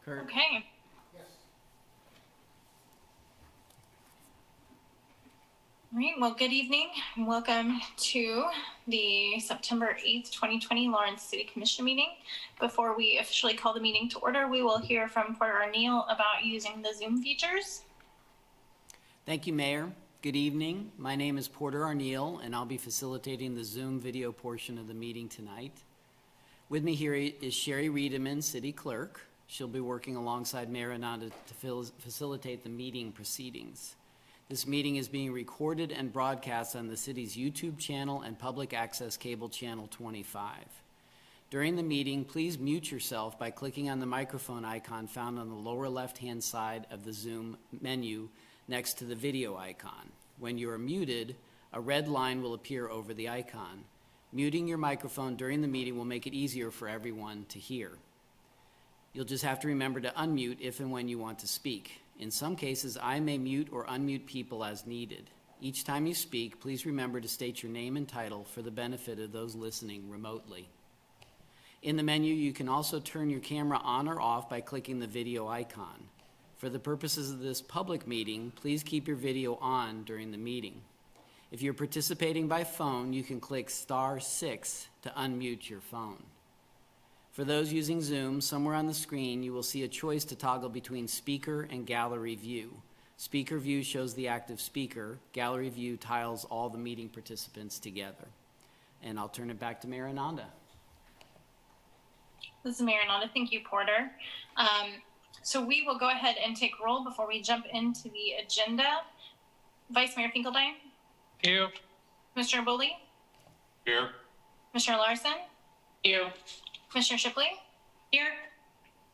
Kurt. Okay. Yes. All right, well, good evening and welcome to the September 8th, 2020 Lawrence City Commission meeting. Before we officially call the meeting to order, we will hear from Porter O'Neill about using the Zoom features. Thank you, Mayor. Good evening. My name is Porter O'Neill, and I'll be facilitating the Zoom video portion of the meeting tonight. With me here is Sherry Riedemann, City Clerk. She'll be working alongside Mayor Ananda to facilitate the meeting proceedings. This meeting is being recorded and broadcast on the city's YouTube channel and public access cable channel 25. During the meeting, please mute yourself by clicking on the microphone icon found on the lower left-hand side of the Zoom menu next to the video icon. When you are muted, a red line will appear over the icon. Muting your microphone during the meeting will make it easier for everyone to hear. You'll just have to remember to unmute if and when you want to speak. In some cases, I may mute or unmute people as needed. Each time you speak, please remember to state your name and title for the benefit of those listening remotely. In the menu, you can also turn your camera on or off by clicking the video icon. For the purposes of this public meeting, please keep your video on during the meeting. If you're participating by phone, you can click *6 to unmute your phone. For those using Zoom, somewhere on the screen, you will see a choice to toggle between speaker and gallery view. Speaker view shows the active speaker. Gallery view tiles all the meeting participants together. And I'll turn it back to Mayor Ananda. This is Mayor Ananda. Thank you, Porter. So we will go ahead and take roll before we jump into the agenda. Vice Mayor Finkeldine? Here. Commissioner Bully? Here. Commissioner Larson? Here. Commissioner Shipley? Here.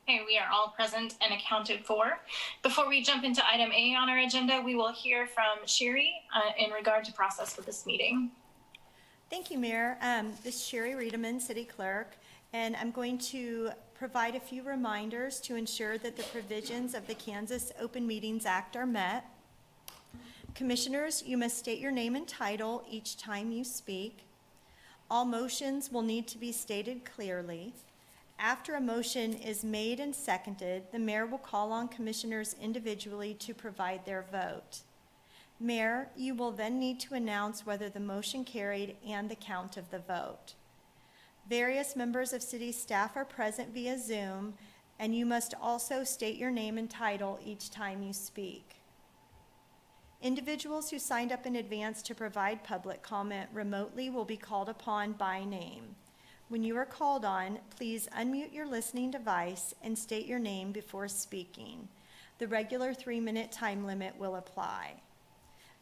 Okay, we are all present and accounted for. Before we jump into item A on our agenda, we will hear from Sherry in regard to process for this meeting. Thank you, Mayor. This is Sherry Riedemann, City Clerk, and I'm going to provide a few reminders to ensure that the provisions of the Kansas Open Meetings Act are met. Commissioners, you must state your name and title each time you speak. All motions will need to be stated clearly. After a motion is made and seconded, the mayor will call on commissioners individually to provide their vote. Mayor, you will then need to announce whether the motion carried and the count of the vote. Various members of city staff are present via Zoom, and you must also state your name and title each time you speak. Individuals who signed up in advance to provide public comment remotely will be called upon by name. When you are called on, please unmute your listening device and state your name before speaking. The regular 3-minute time limit will apply.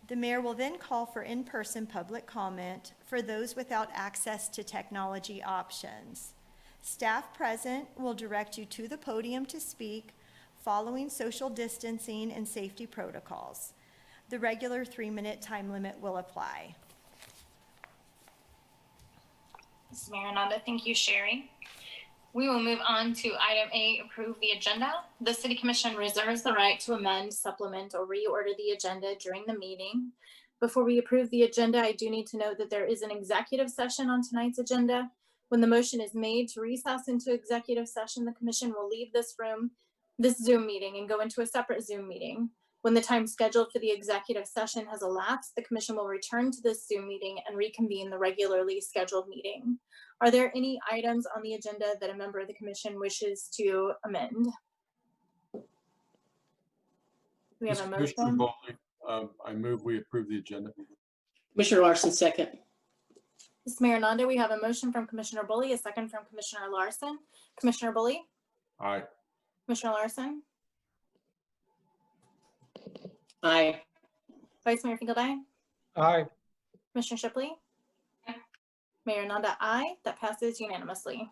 The mayor will then call for in-person public comment for those without access to technology options. Staff present will direct you to the podium to speak, following social distancing and safety protocols. The regular 3-minute time limit will apply. This is Mayor Ananda. Thank you, Sherry. We will move on to item A, approve the agenda. The City Commission reserves the right to amend, supplement, or reorder the agenda during the meeting. Before we approve the agenda, I do need to note that there is an executive session on tonight's agenda. When the motion is made to recess into executive session, the Commission will leave this Zoom meeting and go into a separate Zoom meeting. When the time scheduled for the executive session has elapsed, the Commission will return to this Zoom meeting and reconvene the regularly scheduled meeting. Are there any items on the agenda that a member of the Commission wishes to amend? We have a motion. Bowley, I move we approve the agenda. Commissioner Larson, second. This is Mayor Nanda. We have a motion from Commissioner Bully, a second from Commissioner Larson. Commissioner Bully? Aye. Commissioner Larson? Aye. Vice Mayor Finkeldine? Aye. Commissioner Shipley? Mayor Nanda, aye. That passes unanimously.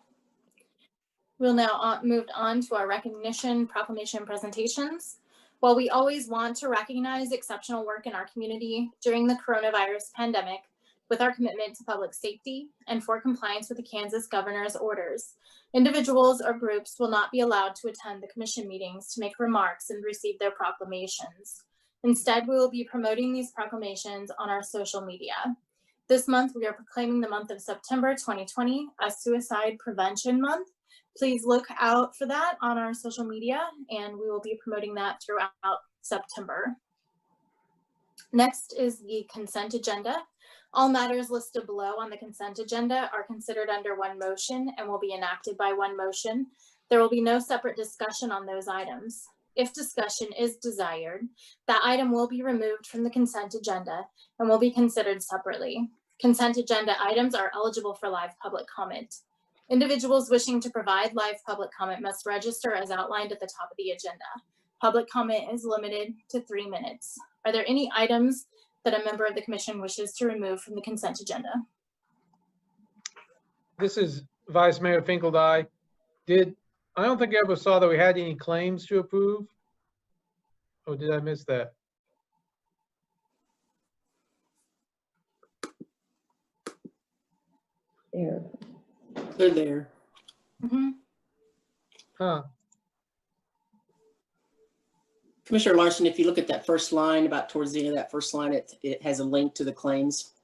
We'll now move on to our recognition proclamation presentations. While we always want to recognize exceptional work in our community during the coronavirus pandemic, with our commitment to public safety and for compliance with the Kansas governor's orders, individuals or groups will not be allowed to attend the Commission meetings to make remarks and receive their proclamations. Instead, we will be promoting these proclamations on our social media. This month, we are proclaiming the month of September 2020 as Suicide Prevention Month Please look out for that on our social media, and we will be promoting that throughout September. Next is the consent agenda. All matters listed below on the consent agenda are considered under one motion and will be enacted by one motion. There will be no separate discussion on those items. If discussion is desired, that item will be removed from the consent agenda and will be considered separately. Consent agenda items are eligible for live public comment. Individuals wishing to provide live public comment must register as outlined at the top of the agenda. Public comment is limited to 3 minutes. Are there any items that a member of the commission wishes to remove from the consent agenda? This is Vice Mayor Finkeldye. I don't think I ever saw that we had any claims to approve. Or did I miss that? There. They're there. Mhm. Huh, Commissioner Larson, if you look at that first line, about towards the end of that first line, it has a link to the claims.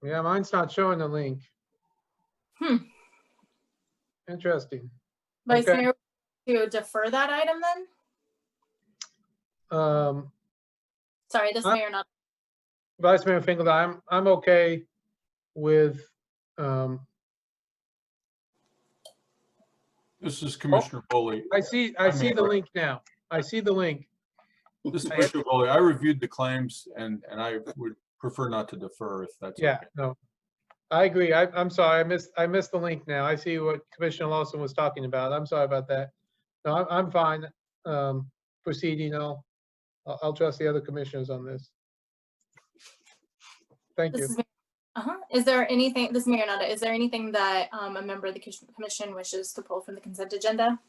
yeah, mine's not showing the link. Interesting. Vice Okay. Mayor, to defer that item then? Sorry, this Huh? mayor not. Vice Mayor Finkeldye, I'm okay with, This is Commissioner Bully. I see the link now. I see the link. This is Commissioner Bully. I reviewed the claims and I would prefer not to defer if that's Yeah, okay. no. I agree. I'm sorry. I missed the link now. I see what Commissioner Lawson was talking about. I'm sorry about that. No, I'm fine. Proceeding. I'll trust the other commissioners on this. Thank you. This is, is there anything, this is Mayor Nanda, is there anything that a member of the commission wishes to pull from the consent agenda?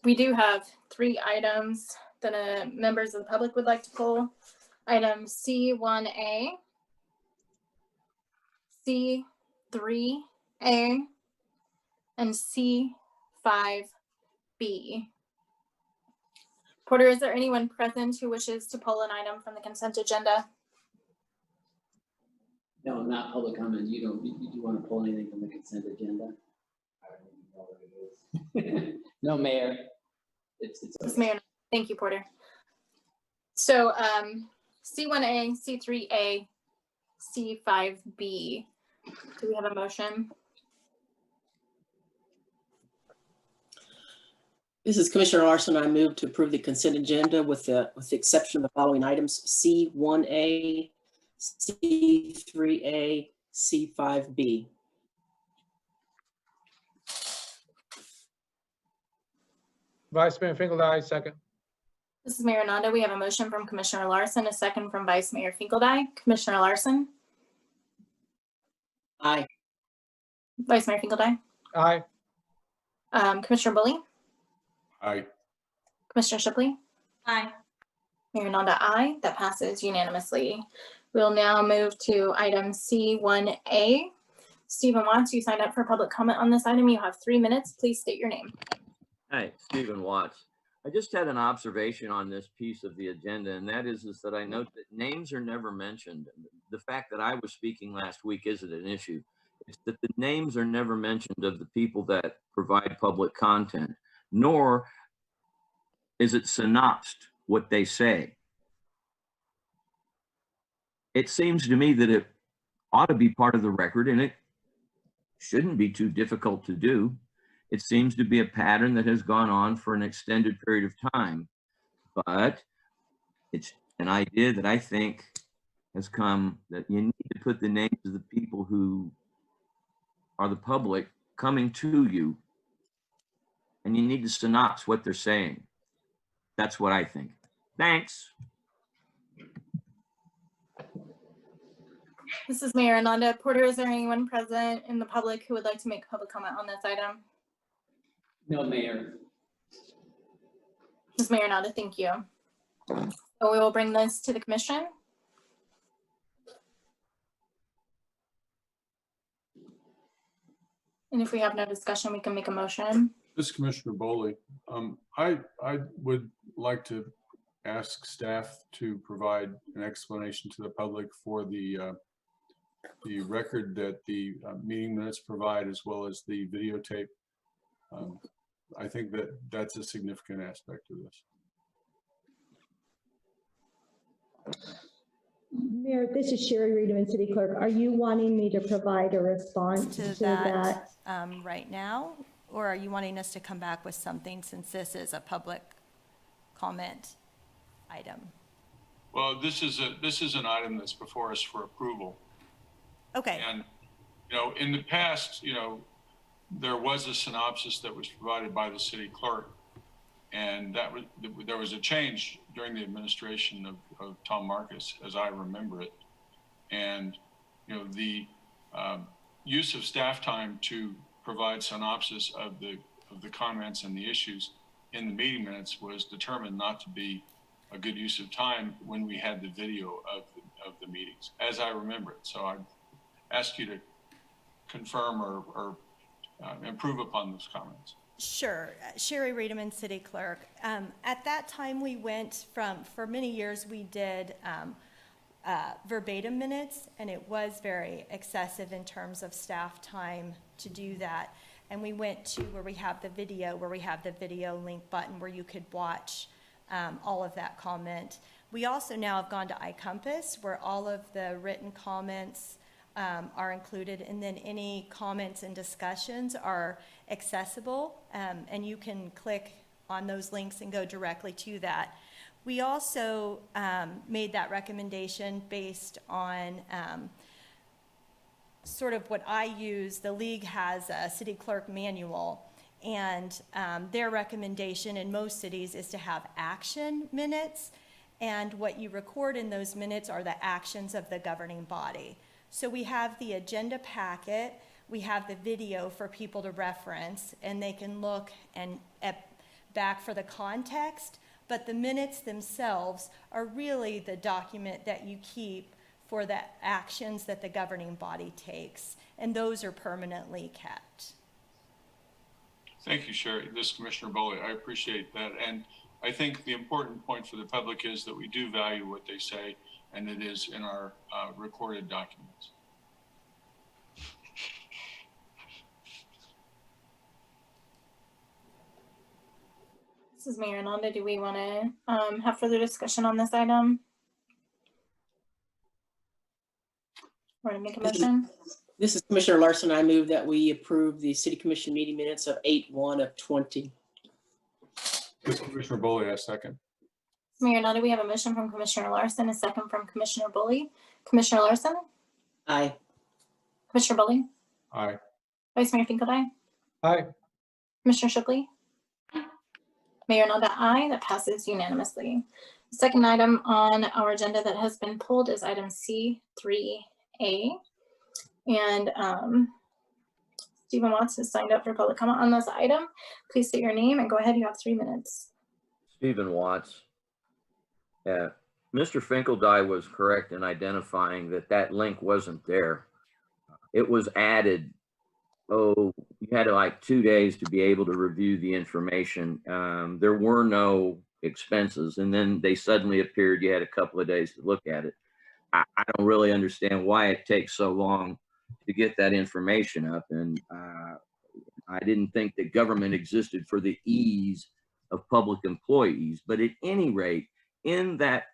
We do have 3 items that members of the public would like to pull. Item C1A, C3A, and C5B. Porter, is there anyone present who wishes to pull an item from the consent agenda? No, not public comment. You do want to pull anything from the consent agenda? I don't even know what it is. No, Mayor. It's Yes, Mayor. Thank you, Porter. So C1A, C3A, C5B. Do we have a motion? This is Commissioner Larson. I move to approve the consent agenda with the exception of the following items: C1A, C3A, C5B. Vice Mayor Finkeldye, second. This is Mayor Nanda. We have a motion from Commissioner Larson, a second from Vice Mayor Finkeldye. Commissioner Larson? Aye. Vice Mayor Finkeldye? Aye. Commissioner Bully? Aye. Commissioner Shipley? Aye. Mayor Nanda, aye. That passes unanimously. We'll now move to item C1A. Stephen Watts, you signed up for public comment on this item. You have 3 minutes. Please state your name. Hi, Stephen Watts. I just had an observation on this piece of the agenda, and that is that I note that names are never mentioned. The fact that I was speaking last week isn't an issue. It's that the names are never mentioned of the people that provide public content, nor is it synopsed what they say. It seems to me that it ought to be part of the record, and it shouldn't be too difficult to do. It seems to be a pattern that has gone on for an extended period of time, but it's an idea that I think has come that you need to put the names of the people who are the public coming to you, and you need to synopsis what they're saying. That's what I think. Thanks. This is Mayor Nanda. Porter, is there anyone present in the public who would like to make public comment on this item? No, Mayor. Ms. Mayor Nanda, thank you. So we will bring this to the commission. And if we have no discussion, we can make a motion. This is Commissioner Bully. I would like to ask staff to provide an explanation to the public for the record that the meeting minutes provide, as well as the videotape. I think that that's a significant aspect of this. Mayor, this is Sherry Reedman, City Clerk. Are you wanting me to provide a response To to that? right now? Or are you wanting us to come back with something since this is a public comment item? Well, this is an item that's before us for approval. Okay, And, in the past, there was a synopsis that was provided by the city clerk. And there was a change during the administration of Tom Marcus, as I remember it. And, the use of staff time to provide synopsis of the comments and the issues in the meeting minutes was determined not to be a good use of time when we had the video of the meetings, as I remember it. So I ask you to confirm or improve upon those comments. sure. Sherry Reedman, City Clerk. At that time, we went for many years, we did verbatim minutes, and it was very excessive in terms of staff time to do that. And we went to where we have the video link button where you could watch all of that comment. We also now have gone to iCompass, where all of the written comments are included, and then any comments and discussions are accessible, and you can click on those links and go directly to that. We also made that recommendation based on sort of what I use. The league has a city clerk manual, and their recommendation in most cities is to have action minutes, and what you record in those minutes are the actions of the governing body. So we have the agenda packet, we have the video for people to reference, and they can look back for the context, but the minutes themselves are really the document that you keep for the actions that the governing body takes, and those are permanently kept. Thank you, Sherry. This is Commissioner Boley. I appreciate that. And I think the important point for the public is that we do value what they say, and it is in our recorded documents. This is Mayor Nanda. Do we want to have further discussion on this item? Or to make a motion? This is Commissioner Larson. I move that we approve the City Commission meeting minutes of 8/1/20. This is Commissioner Boley, I second. Mayor Nanda, we have a motion from Commissioner Larson, a second from Commissioner Bully. Commissioner Larson? Aye. Commissioner Bully? Aye. Vice Mayor Finkeldine? Aye. Commissioner Shipley? Mayor Nanda, aye. That passes unanimously. The second item on our agenda that has been pulled is item C.3 And Stephen Watts has signed up for public comment on this item. Please state your name and go ahead. You have 3 minutes. Stephen Watts. Yeah, Mr. Finkeldine was correct in identifying that link wasn't there. It was added. Oh, you had like 2 days to be able to review the information. There were no expenses, and then they suddenly appeared. You had a couple of days to look at it. I don't really understand why it takes so long to get that information up, and I didn't think that government existed for the ease of public employees. But at any rate, in that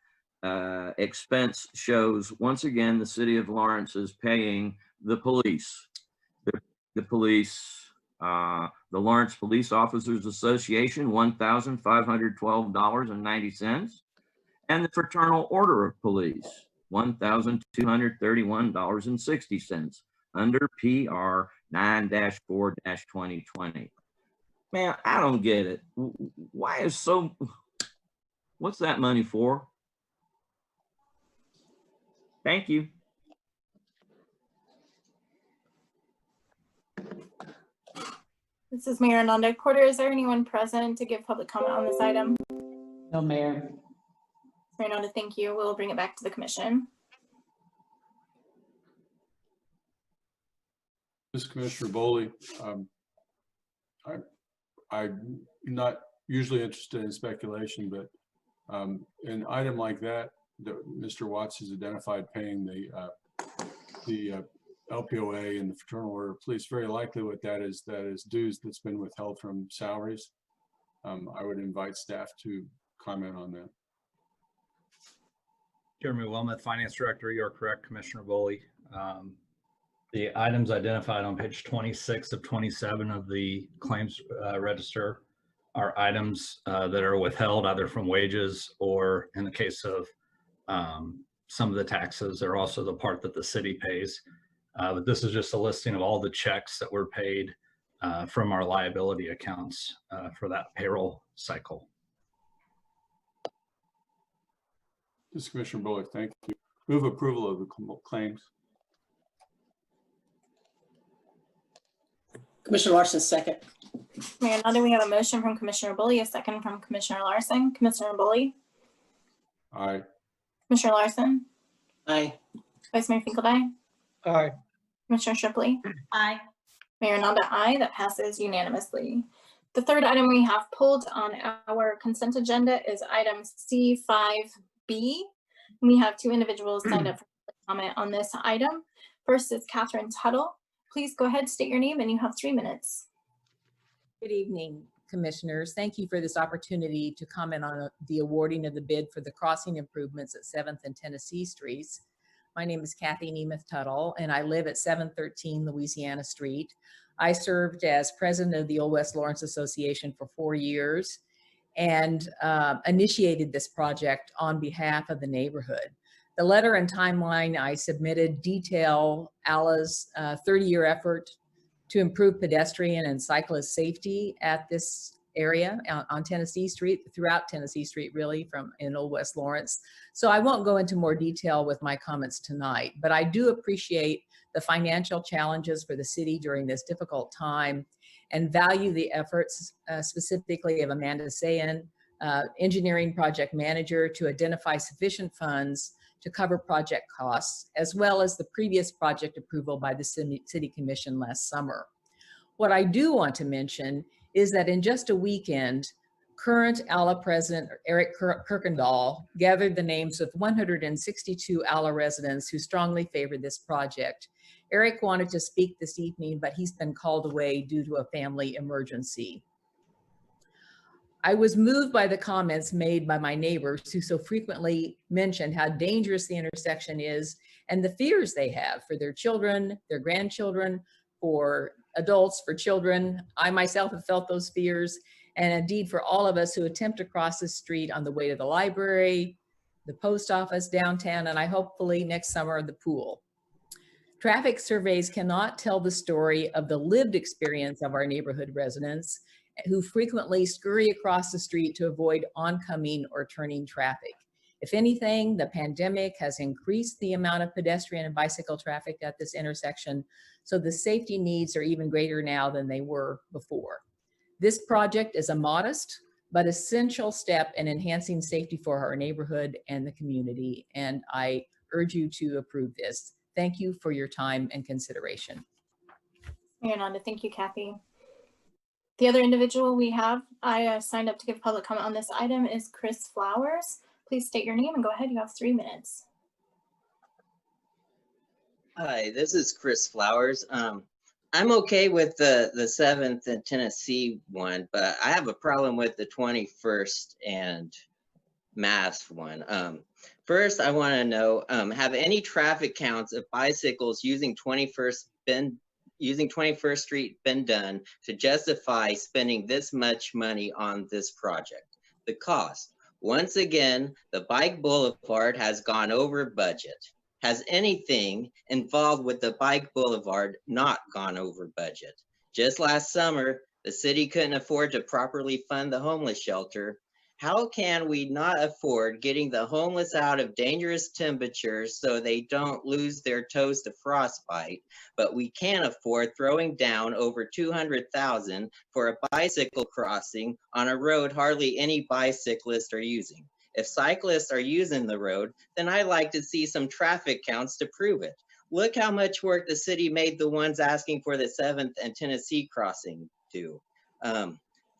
expense shows, once again, the city of Lawrence is paying the police. The police, the Lawrence Police Officers Association, $1,512.90, and the Fraternal Order of Police, $1,231.60 under PR 9-4-2020. Man, I don't get it. Why is so? What's that money for? Thank you. This is Mayor Nanda. Porter, is there anyone present to give public comment on this item? No, Mayor. Mayor Nanda, thank you. We'll bring it back to the commission. This is Commissioner Boley. I'm not usually interested in speculation, but an item like that Mr. Watts has identified paying the the LPOA and the Fraternal Order of Police. Very likely what that is dues that's been withheld from salaries. I would invite staff to comment on that. Jeremy Wilmoth, Finance Director. You're correct, Commissioner Bully. The items identified on page 26 of 27 of the claims register are items that are withheld either from wages or, in the case of some of the taxes, are also the part that the city pays. But this is just a listing of all the checks that were paid from our liability accounts for that payroll cycle. This is Commissioner Bullock, thank you. Move approval of the claims. Commissioner Larson, second. Mayor Nanda, we have a motion from Commissioner Bully, a second from Commissioner Larson. Commissioner Bully, Aye. Commissioner Larson, Aye. Vice Mayor Finkeldine, Aye. Commissioner Shipley, Aye. Mayor Nanda, aye. That passes unanimously. The third item we have pulled on our consent agenda is item C.5 Bid. We have two individuals signed up for comment on this item. First is Catherine Tuttle. Please go ahead, state your name, and you have 3 minutes. Good evening, Commissioners. Thank you for this opportunity to comment on the awarding of the bid for the crossing improvements at 7th and Tennessee Streets. My name is Kathy Nemeth Tuttle, and I live at 713 Louisiana Street. I served as president of the Old West Lawrence Association for 4 years and initiated this project on behalf of the neighborhood. The letter and timeline I submitted detail ALA's 30-year effort to improve pedestrian and cyclist safety at this area on Tennessee Street, throughout Tennessee Street, really, from in Old West Lawrence. So I won't go into more detail with my comments tonight, but I do appreciate the financial challenges for the city during this difficult time and value the efforts specifically of Amanda Sayan, engineering project manager, to identify sufficient funds to cover project costs, as well as the previous project approval by the City Commission last summer. What I do want to mention is that in just a weekend, current ALA President Eric Kirkendall gathered the names of 162 ALA residents who strongly favored this project. Eric wanted to speak this evening, but he's been called away due to a family emergency. I was moved by the comments made by my neighbors who so frequently mentioned how dangerous the intersection is and the fears they have for their children, their grandchildren, for adults, for children. I myself have felt those fears, and indeed for all of us who attempt to cross the street on the way to the library, the post office, downtown, and I hopefully next summer the pool. Traffic surveys cannot tell the story of the lived experience of our neighborhood residents who frequently scurry across the street to avoid oncoming or turning traffic. If anything, the pandemic has increased the amount of pedestrian and bicycle traffic at this intersection, so the safety needs are even greater now than they were before. This project is a modest but essential step in enhancing safety for our neighborhood and the community, and I urge you to approve this. Thank you for your time and consideration. Mayor Nanda, thank you, Kathy. The other individual we have, I signed up to give public comment on this item, is Chris Flowers. Please state your name and go ahead. You have 3 minutes. Hi, this is Chris Flowers. I'm okay with the 7th and Tennessee one, but I have a problem with the 21st and Mass one. First, I want to know, have any traffic counts of bicycles using 21st Street been done to justify spending this much money on this project? The cost. Once again, the bike boulevard has gone over budget. Has anything involved with the bike boulevard not gone over budget? Just last summer, the city couldn't afford to properly fund the homeless shelter. How can we not afford getting the homeless out of dangerous temperatures so they don't lose their toes to frostbite, but we can't afford throwing down over $200,000 for a bicycle crossing on a road hardly any bicyclists are using? If cyclists are using the road, then I'd like to see some traffic counts to prove it. Look how much work the city made the ones asking for the 7th and Tennessee crossing do.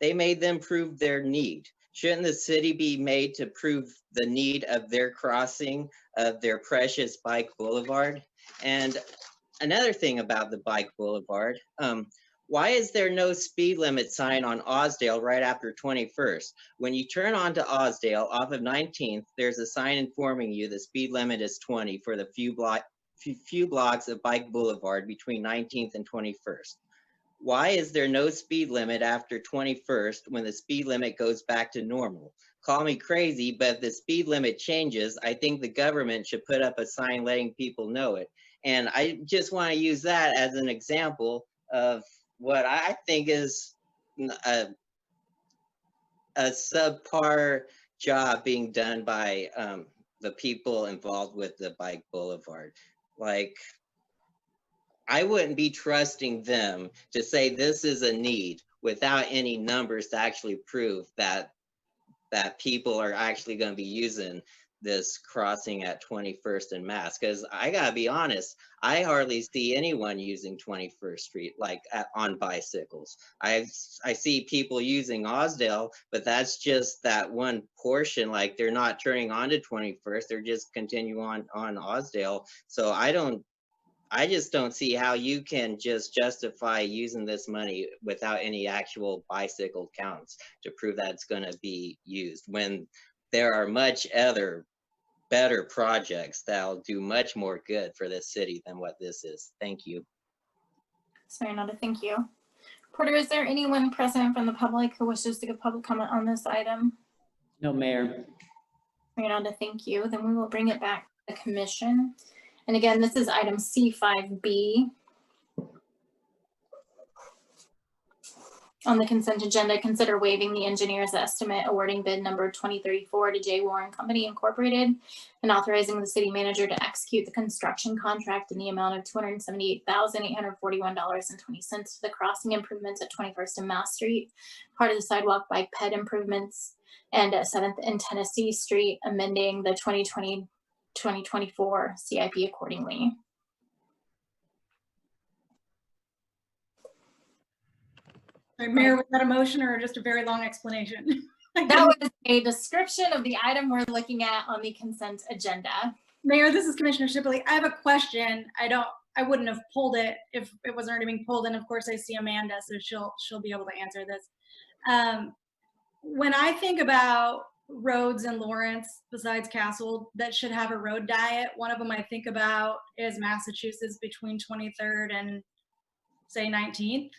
They made them prove their need. Shouldn't the city be made to prove the need of their crossing of their precious bike boulevard? And another thing about the bike boulevard, why is there no speed limit sign on Osdale right after 21st? When you turn onto Osdale off of 19th, there's a sign informing you the speed limit is 20 for the few blocks of Bike Boulevard between 19th and 21st. Why is there no speed limit after 21st when the speed limit goes back to normal? Call me crazy, but if the speed limit changes, I think the government should put up a sign letting people know it. And I just want to use that as an example of what I think is a subpar job being done by the people involved with the Bike Boulevard. Like, I wouldn't be trusting them to say this is a need without any numbers to actually prove that people are actually going to be using this crossing at 21st and Mass. Because I gotta be honest, I hardly see anyone using 21st Street like on bicycles. I see people using Osdale, but that's just that one portion. Like, they're not turning on to 21st, they're just continuing on Osdale. So I just don't see how you can just justify using this money without any actual bicycle counts to prove that it's going to be used, when there are much other better projects that'll do much more good for this city than what this is. Thank you. Sorry, Nada, thank you. Porter, is there anyone present from the public who wishes to give public comment on this item? No, Mayor. Nada, thank you. Then we will bring it back to the commission. And again, this is item C.5 Bid. On the consent agenda, consider waiving the engineer's estimate, awarding bid number 2034 to J. Warren Company Incorporated, and authorizing the city manager to execute the construction contract in the amount of $278,841.20 for the crossing improvements at 21st and Mass Street, part of the sidewalk bike ped improvements, and at 7th and Tennessee Street, amending the 2020-2024 CIP accordingly. Mayor, was that a motion or just a very long explanation? That was a description of the item we're looking at on the consent agenda. Mayor, this is Commissioner Shipley. I have a question. I wouldn't have pulled it if it wasn't already being pulled. And of course I see Amanda, so she'll be able to answer this. When I think about roads in Lawrence, besides Castle, that should have a road diet, one of them I think about is Massachusetts between 23rd and say 19th.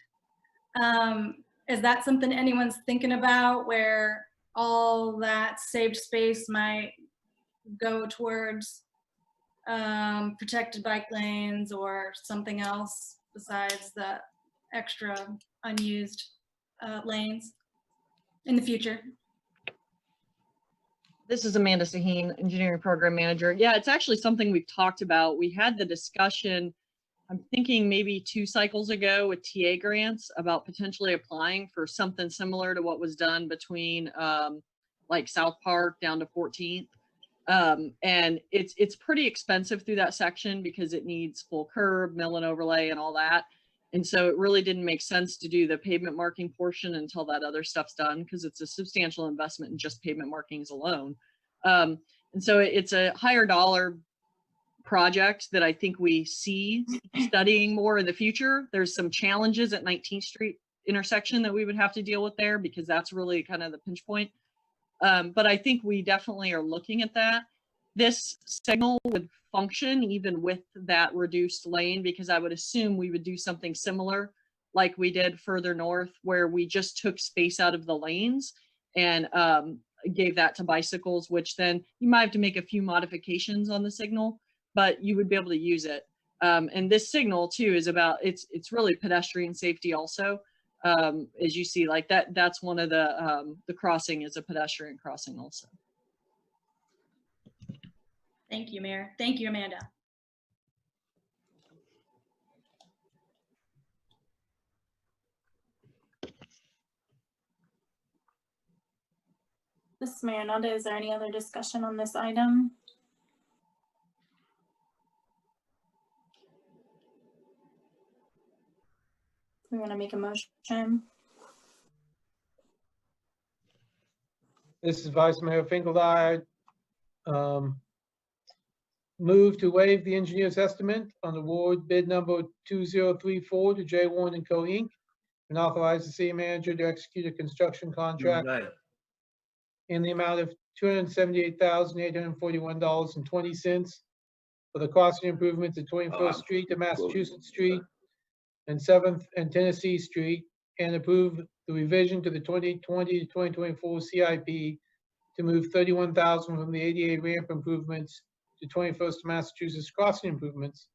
Is that something anyone's thinking about, where all that saved space might go towards protected bike lanes or something else besides the extra unused lanes in the future? This is Amanda Saheen, Engineering Program Manager. Yeah, it's actually something we've talked about. We had the discussion, I'm thinking maybe 2 cycles ago, with TA grants about potentially applying for something similar to what was done between like South Park down to 14th. And it's pretty expensive through that section because it needs full curb, mill and overlay and all that. And so it really didn't make sense to do the pavement marking portion until that other stuff's done, because it's a substantial investment in just pavement markings alone. And so it's a higher dollar project that I think we see studying more in the future. There's some challenges at 19th Street intersection that we would have to deal with there, because that's really kind of the pinch point. But I think we definitely are looking at that. This signal would function even with that reduced lane, because I would assume we would do something similar like we did further north, where we just took space out of the lanes and gave that to bicycles, which then you might have to make a few modifications on the signal, but you would be able to use it. And this signal too is about, it's really pedestrian safety also. As you see, like that's one of the crossing is a pedestrian crossing also. Thank you, Mayor. Thank you, Amanda. This is Mayor Nanda. Is there any other discussion on this item? We want to make a motion. This is Vice Mayor Finkeldine. Move to waive the engineer's estimate on award bid number 2034 to J. Warren and Co. Inc. and authorize the city manager to execute a construction contract in the amount of $278,841.20 for the crossing improvements at 21st Street to Massachusetts Street and 7th and Tennessee Street, and approve the revision to the 2020 to 2024 CIP to move $31,000 from the ADA ramp improvements to 21st Massachusetts crossing improvements,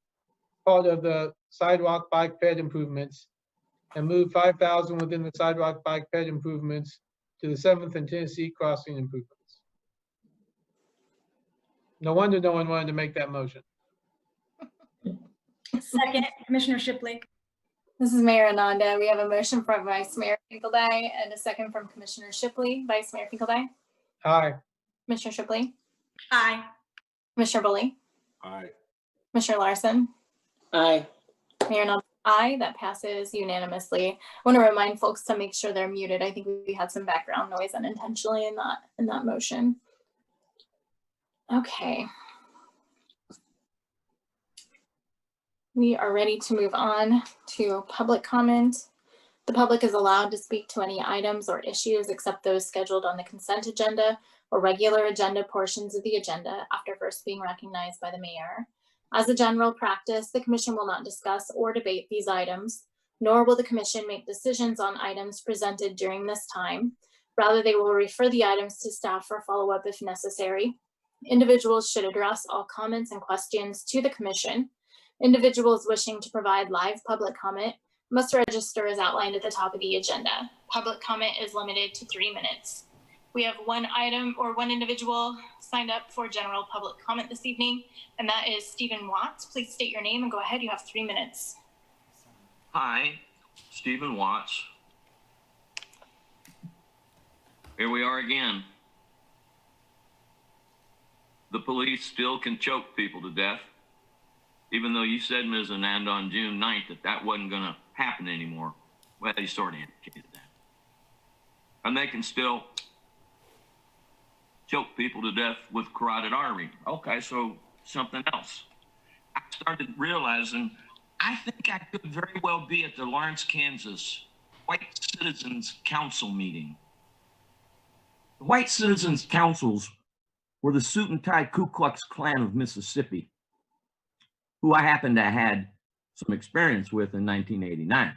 part of the sidewalk bike ped improvements, and move $5,000 within the sidewalk bike ped improvements to the 7th and Tennessee crossing improvements. No wonder no one wanted to make that motion. Second, Commissioner Shipley. This is Mayor Ananda. We have a motion from Vice Mayor Finkelday and a second from Commissioner Shipley. Vice Mayor Finkelday. Aye. Commissioner Shipley. Aye. Commissioner Bully. Aye. Commissioner Larson. Aye. Mayor Ananda. Aye. That passes unanimously. I want to remind folks to make sure they're muted. I think we had some background noise unintentionally in that motion. Okay. We are ready to move on to public comment. The public is allowed to speak to any items or issues except those scheduled on the consent agenda or regular agenda portions of the agenda after first being recognized by the mayor. As a general practice, the commission will not discuss or debate these items, nor will the commission make decisions on items presented during this time. Rather, they will refer the items to staff for follow-up if necessary. Individuals should address all comments and questions to the commission. Individuals wishing to provide live public comment must register as outlined at the top of the agenda. Public comment is limited to 3 minutes. We have one item or one individual signed up for general public comment this evening, and that is Stephen Watts. Please state your name and go ahead. You have 3 minutes. Hi, Stephen Watts. Here we are again. The police still can choke people to death, even though you said, Ms. Anand, on June 9th that wasn't going to happen anymore. Well, you sort of indicated that. And they can still choke people to death with carotid artery. Okay, so something else. I started realizing I think I could very well be at the Lawrence, Kansas White Citizens Council meeting. The White Citizens Councils were the suit and tie Ku Klux Klan of Mississippi, who I happened to have had some experience with in 1989.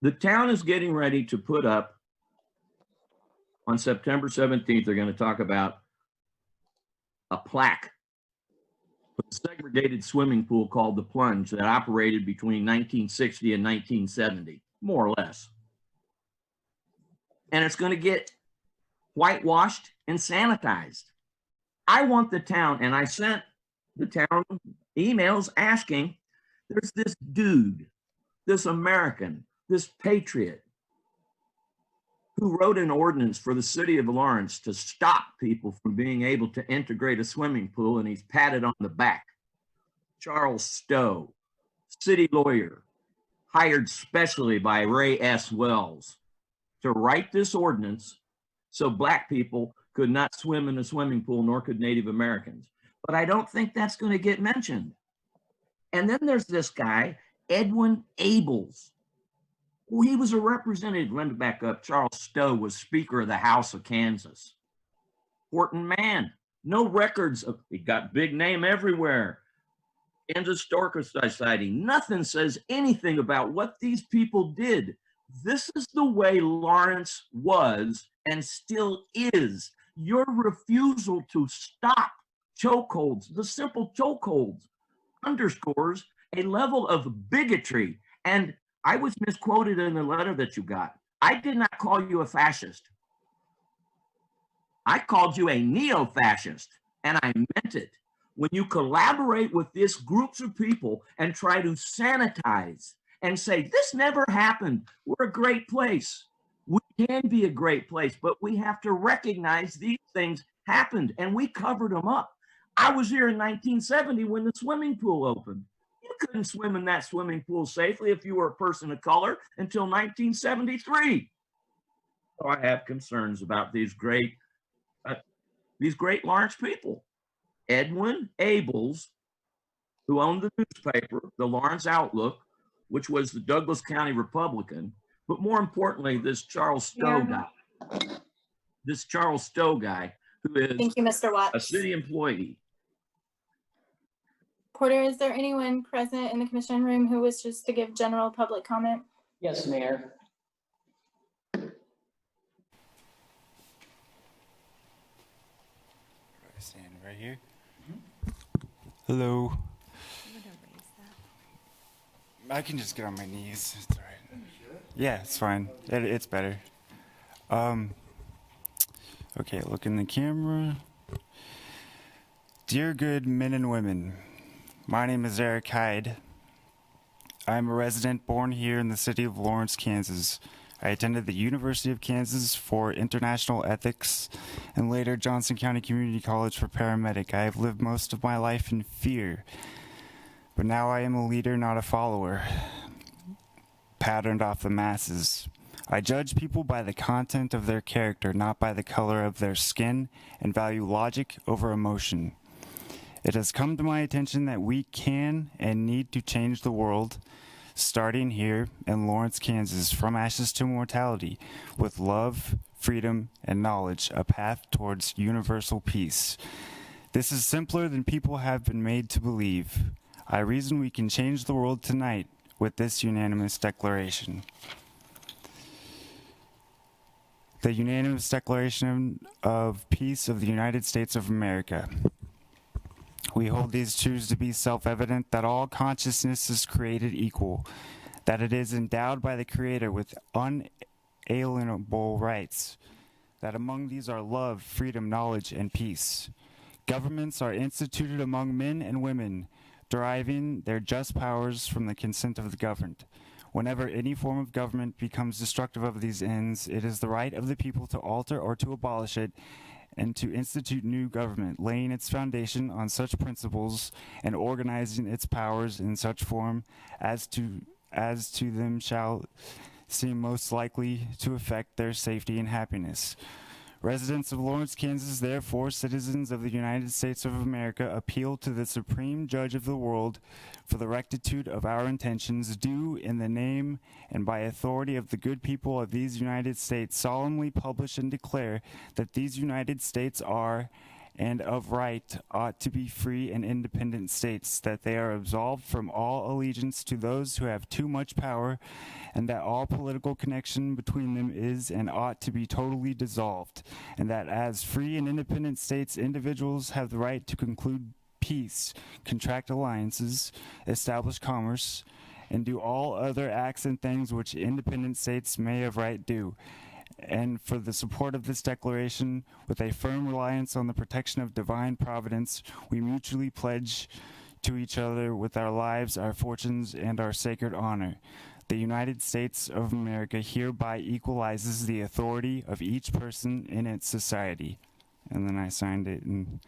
The town is getting ready to put up, on September 17th, they're going to talk about a plaque for the segregated swimming pool called the Plunge that operated between 1960 and 1970, more or less. And it's going to get whitewashed and sanitized. I want the town, and I sent the town emails asking, there's this dude, this American, this patriot, who wrote an ordinance for the city of Lawrence to stop people from being able to integrate a swimming pool, and he's patted on the back. Charles Stowe, city lawyer, hired specially by Ray S. Wells to write this ordinance so Black people could not swim in a swimming pool, nor could Native Americans. But I don't think that's going to get mentioned. And then there's this guy, Edwin Abels. Well, he was a representative. Let me back up. Charles Stowe was Speaker of the House of Kansas. Important man. No records of, he got big name everywhere. Kansas Historical Society. Nothing says anything about what these people did. This is the way Lawrence was and still is. Your refusal to stop chokeholds, the simple chokeholds, underscores a level of bigotry. And I was misquoted in the letter that you got. I did not call you a fascist. I called you a neo-fascist, and I meant it. When you collaborate with these groups of people and try to sanitize and say, this never happened, we're a great place. We can be a great place, but we have to recognize these things happened, and we covered them up. I was here in 1970 when the swimming pool opened. You couldn't swim in that swimming pool safely if you were a person of color until 1973. So I have concerns about these great Lawrence people. Edwin Abels, who owned the newspaper, the Lawrence Outlook, which was the Douglas County Republican, but more importantly, this Charles Stowe guy. This Charles Stowe guy, who is Thank you, Mr. a Watts. city employee. Porter, is there anyone present in the commission room who wishes to give general public comment? Yes, Mayor. Stand right here. Hello. I can just get on my knees. It's all right. Yeah, it's fine. It's better. Okay, look in the camera. Dear good men and women, my name is Eric Hyde. I'm a resident born here in the city of Lawrence, Kansas. I attended the University of Kansas for international ethics and later Johnson County Community College for paramedic. I have lived most of my life in fear, but now I am a leader, not a follower, patterned off the masses. I judge people by the content of their character, not by the color of their skin, and value logic over emotion. It has come to my attention that we can and need to change the world, starting here in Lawrence, Kansas, from ashes to mortality, with love, freedom, and knowledge, a path towards universal peace. This is simpler than people have been made to believe. I reason we can change the world tonight with this unanimous declaration. The unanimous Declaration of Peace of the United States of America. We hold these truths to be self-evident that all consciousness is created equal, that it is endowed by the Creator with unalienable rights, that among these are love, freedom, knowledge, and peace. Governments are instituted among men and women, deriving their just powers from the consent of the governed. Whenever any form of government becomes destructive of these ends, it is the right of the people to alter or to abolish it, and to institute new government, laying its foundation on such principles and organizing its powers in such form as to them shall seem most likely to affect their safety and happiness. Residents of Lawrence, Kansas, therefore, citizens of the United States of America, appeal to the Supreme Judge of the world for the rectitude of our intentions, do, in the name and by authority of the good people of these United States, solemnly publish and declare that these United States are, and of right ought to be free and independent states, that they are absolved from all allegiance to those who have too much power, and that all political connection between them is and ought to be totally dissolved, and that as free and independent states, individuals have the right to conclude peace, contract alliances, establish commerce, and do all other acts and things which independent states may of right do. And for the support of this declaration, with a firm reliance on the protection of divine providence, we mutually pledge to each other with our lives, our fortunes, and our sacred honor. The United States of America hereby equalizes the authority of each person in its society. And then I signed it, and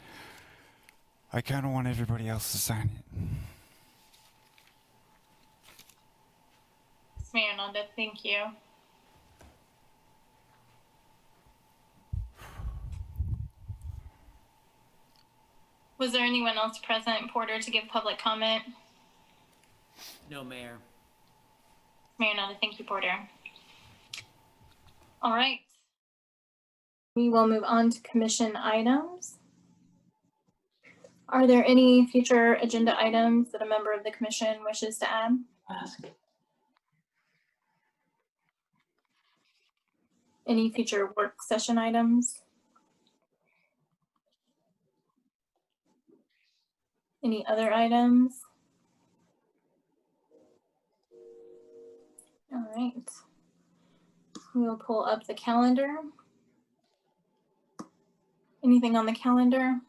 I kind of want everybody else to sign it. Mayor Nanda, thank you. Was there anyone else present, Porter, to give public comment? No, Mayor. Mayor Nanda, thank you, Porter. All right. We will move on to commission items. Are there any future agenda items that a member of the commission wishes to add? Any future work session items? Any other items? All right. We'll pull up the calendar. Anything on the calendar?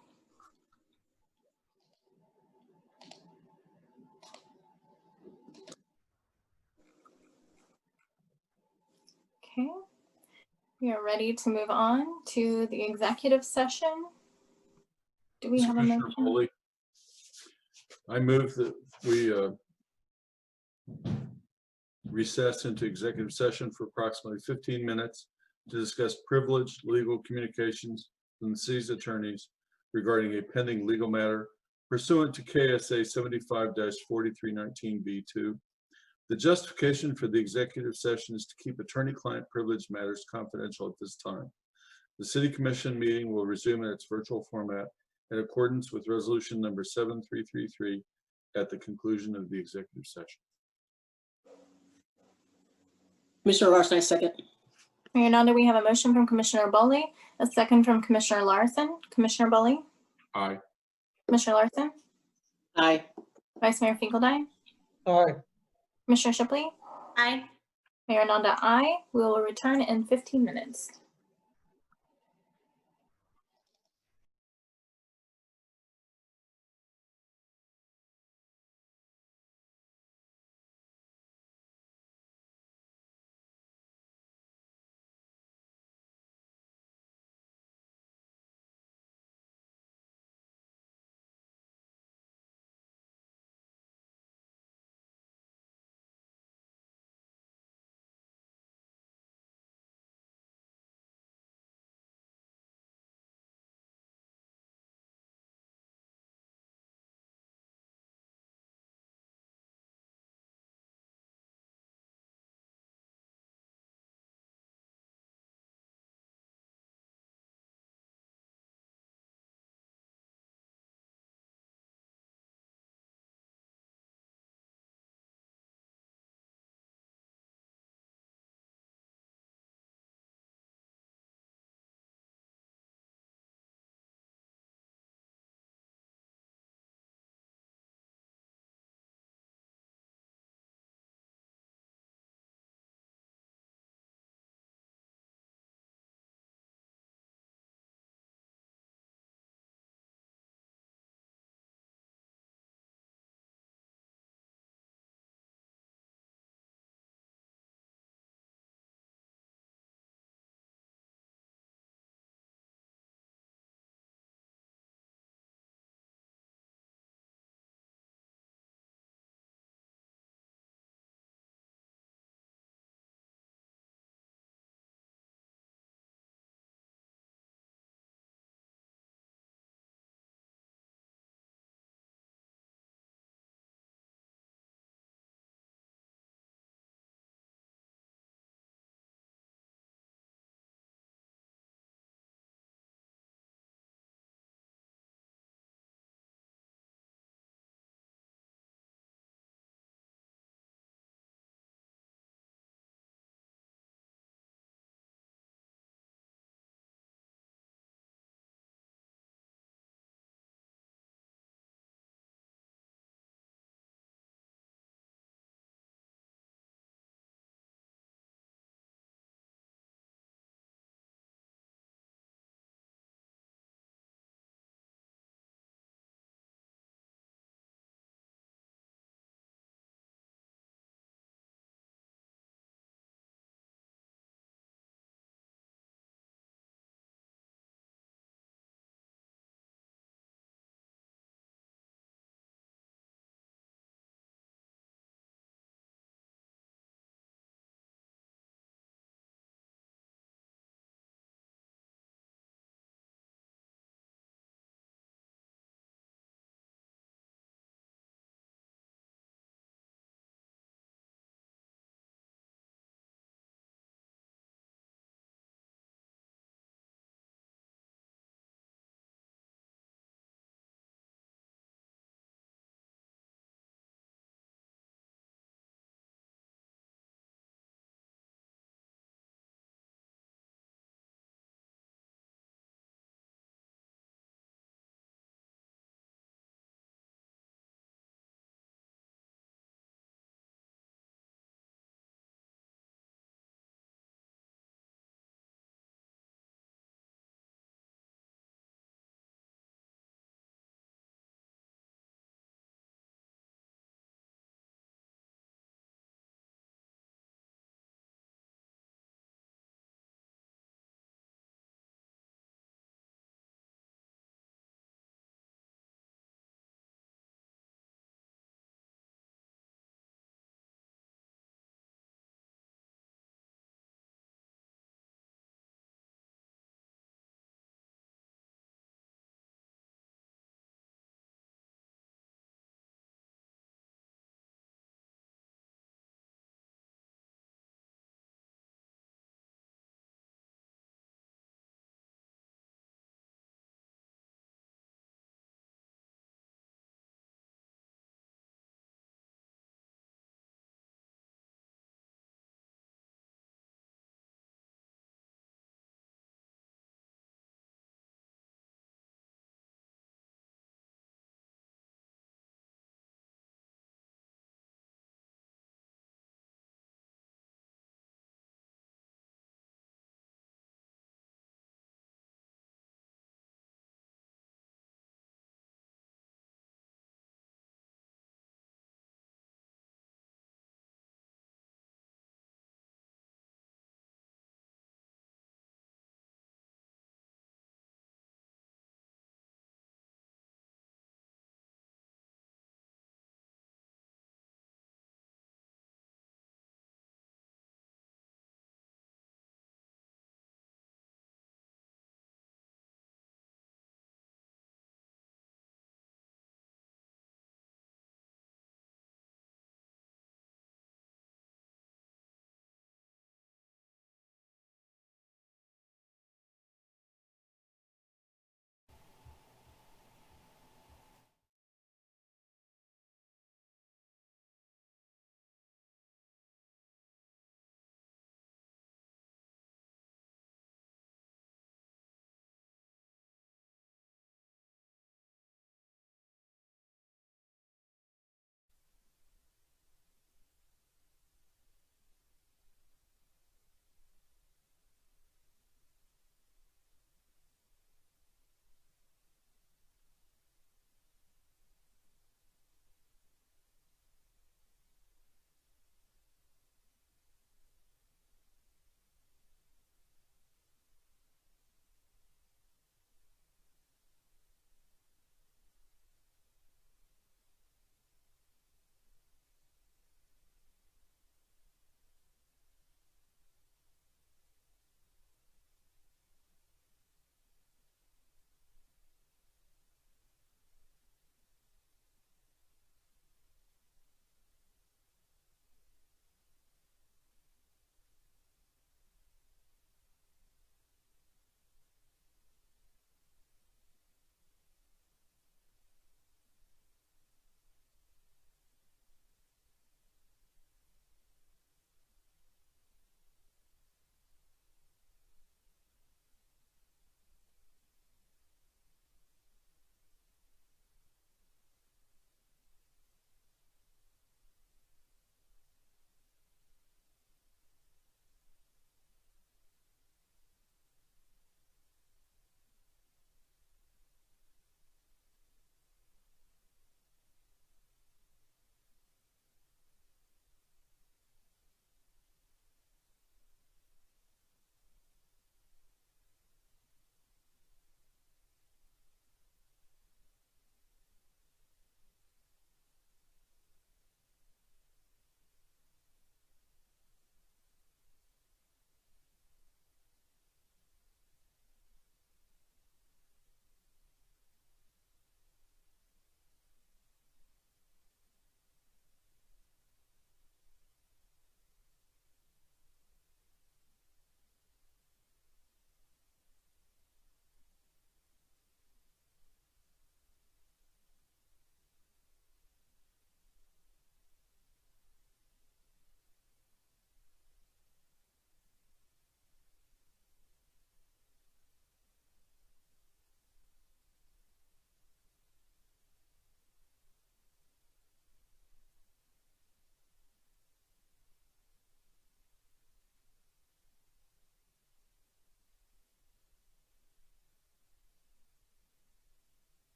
Okay. We are ready to move on to the executive session. Do we have a Commissioner motion? Foley, I move that we recess into executive session for approximately 15 minutes to discuss privileged legal communications from the city's attorneys regarding a pending legal matter pursuant to K.S.A. 75-4319B2. The justification for the executive session is to keep attorney-client privilege matters confidential at this time. The City Commission meeting will resume in its virtual format in accordance with Resolution Number 7333 at the conclusion of the executive session. Commissioner Larson, I second. Mayor Nanda, we have a motion from Commissioner Bowley, a second from Commissioner Larson. Commissioner Bowley, Aye. Commissioner Larson, Aye. Vice Mayor Finkeldine, Aye. Commissioner Shipley, Aye. Mayor Nanda, aye. We will return in 15 minutes.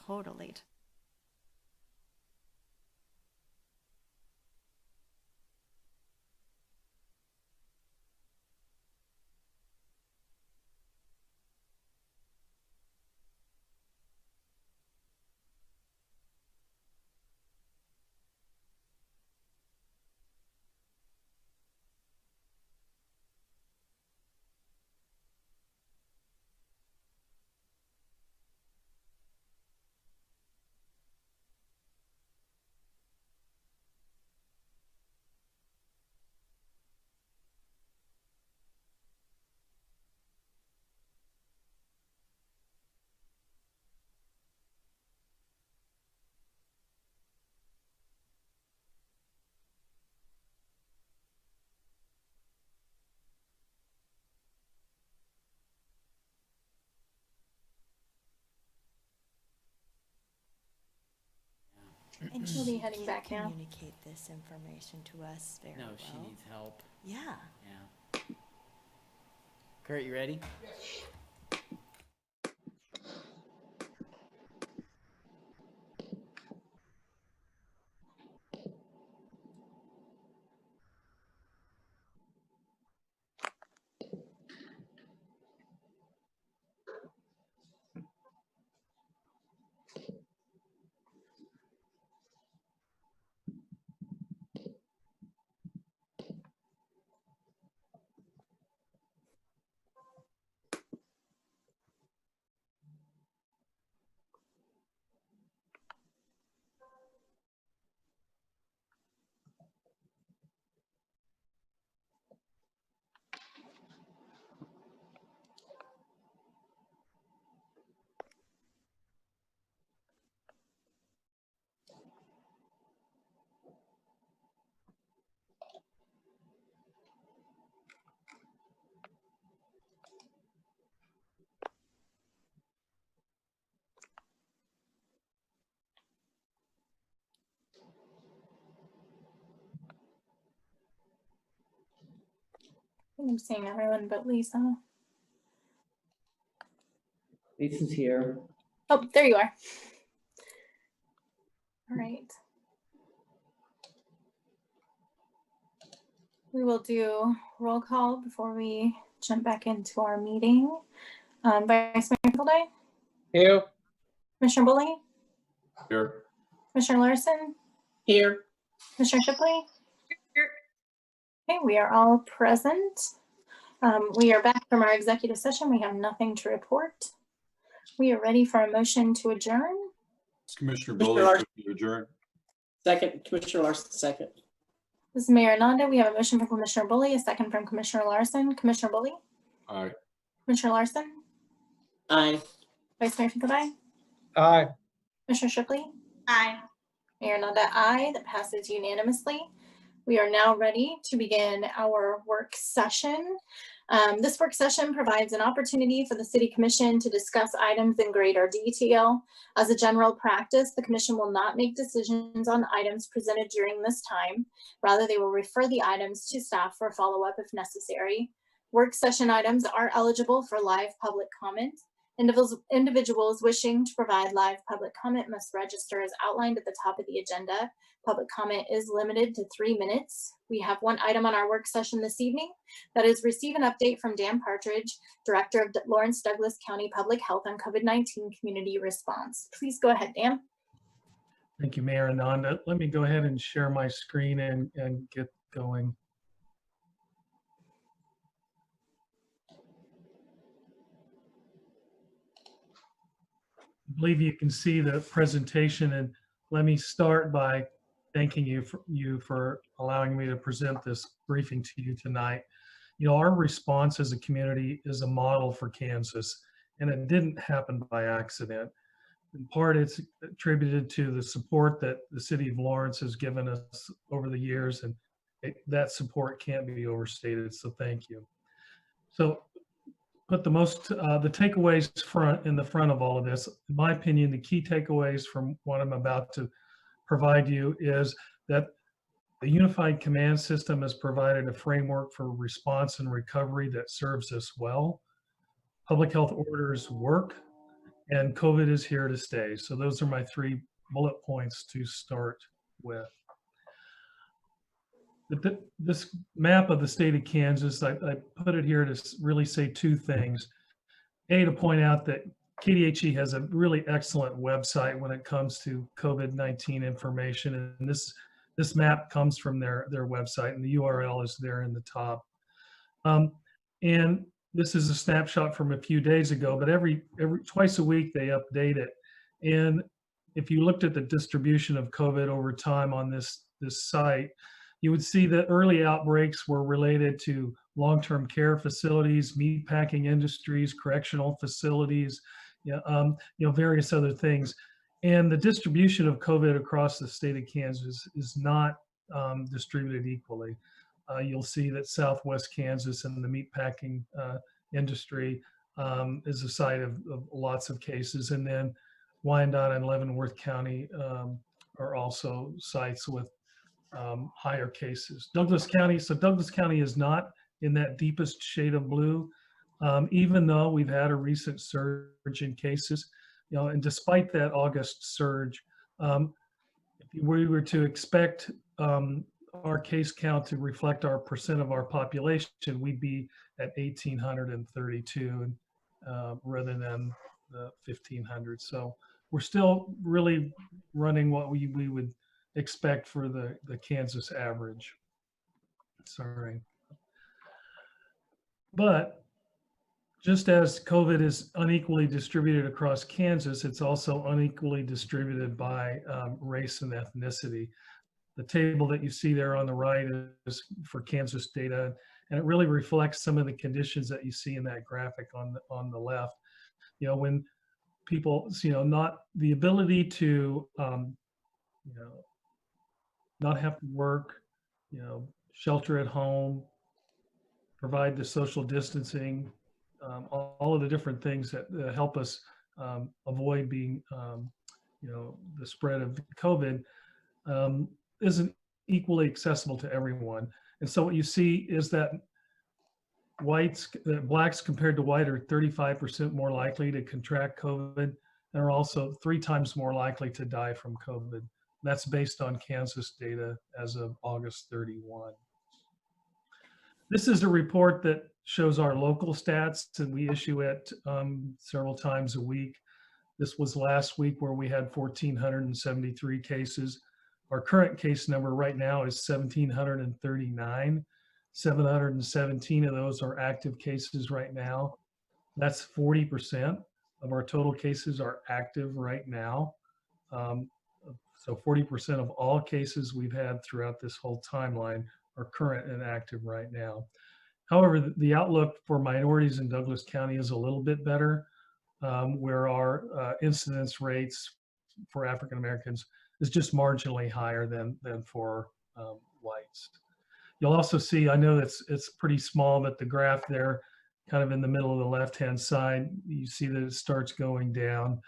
Totally. And We'll be she heading can't back now. communicate this information to us very No, well. she needs help. Yeah. Yeah. Kurt, you ready? I'm seeing everyone but Lisa. Lisa's here. Oh, there you are. All right. We will do roll call before we jump back into our meeting. Vice Mayor Fielday, Here. Commissioner Bully, Here. Commissioner Larson, Here. Commissioner Shipley. Okay, we are all present. We are back from our executive session. We have nothing to report. We are ready for a motion to adjourn. Commissioner Commissioner Bully, Larson. to adjourn. Second, Commissioner Larson, second. This is Mayor Ananda. We have a motion from Commissioner Bully, a second from Commissioner Larson. Commissioner Bully, Aye. Commissioner Larson, Aye. Vice Mayor Fielday, Aye. Commissioner Shipley, Aye. Mayor Nanda, aye. That passes unanimously. We are now ready to begin our work session. This work session provides an opportunity for the City Commission to discuss items in greater detail. As a general practice, the Commission will not make decisions on items presented during this time. Rather, they will refer the items to staff for follow-up if necessary. Work session items are eligible for live public comment. Individuals wishing to provide live public comment must register as outlined at the top of the agenda. Public comment is limited to 3 minutes. We have one item on our work session this evening. That is receive an update from Dan Partridge, Director of Lawrence Douglas County Public Health on COVID-19 community response. Please go ahead, Dan. Thank you, Mayor Ananda. Let me go ahead and share my screen and get going. I believe you can see the presentation, and let me start by thanking you for allowing me to present this briefing to you tonight. You know, our response as a community is a model for Kansas, and it didn't happen by accident. In part, it's attributed to the support that the city of Lawrence has given us over the years, and that support can't be overstated, so thank you. So put the takeaways in the front of all of this. In my opinion, the key takeaways from what I'm about to provide you is that the unified command system has provided a framework for response and recovery that serves us well. Public health orders work, and COVID is here to stay. So those are my 3 bullet points to start with. This map of the state of Kansas, I put it here to really say 2 things. A, to point out that KDHE has a really excellent website when it comes to COVID-19 information. And this map comes from their website, and the URL is there in the top. And this is a snapshot from a few days ago, but twice a week they update it. And if you looked at the distribution of COVID over time on this site, you would see that early outbreaks were related to long-term care facilities, meatpacking industries, correctional facilities, various other things. And the distribution of COVID across the state of Kansas is not distributed equally. You'll see that Southwest Kansas and the meatpacking industry is a site of lots of cases. And then Wyandotte and Leavenworth County are also sites with higher cases. Douglas County is not in that deepest shade of blue, even though we've had a recent surge in cases. And despite that August surge, if we were to expect our case count to reflect our percent of our population, we'd be at 1,832 rather than the 1,500. So we're still really running what we would expect for the Kansas average. Sorry. But just as COVID is unequally distributed across Kansas, it's also unequally distributed by race and ethnicity. The table that you see there on the right is for Kansas data, and it really reflects some of the conditions that you see in that graphic on the left. When people, not the ability to, not have to work, shelter at home, provide the social distancing, all of the different things that help us avoid being, the spread of COVID, isn't equally accessible to everyone. And so what you see is that blacks compared to white are 35% more likely to contract COVID and are also 3 times more likely to die from COVID. That's based on Kansas data as of August 31. This is a report that shows our local stats, and we issue it several times a week. This was last week where we had 1,473 cases. Our current case number right now is 1,739. 717 of those are active cases right now. That's 40% of our total cases are active right now. So 40% of all cases we've had throughout this whole timeline are current and active right now. However, the outlook for minorities in Douglas County is a little bit better, where our incidence rates for African Americans is just marginally higher than for whites. You'll also see, I know it's pretty small, but the graph there, kind of in the middle of the left-hand side, you see that it starts going down.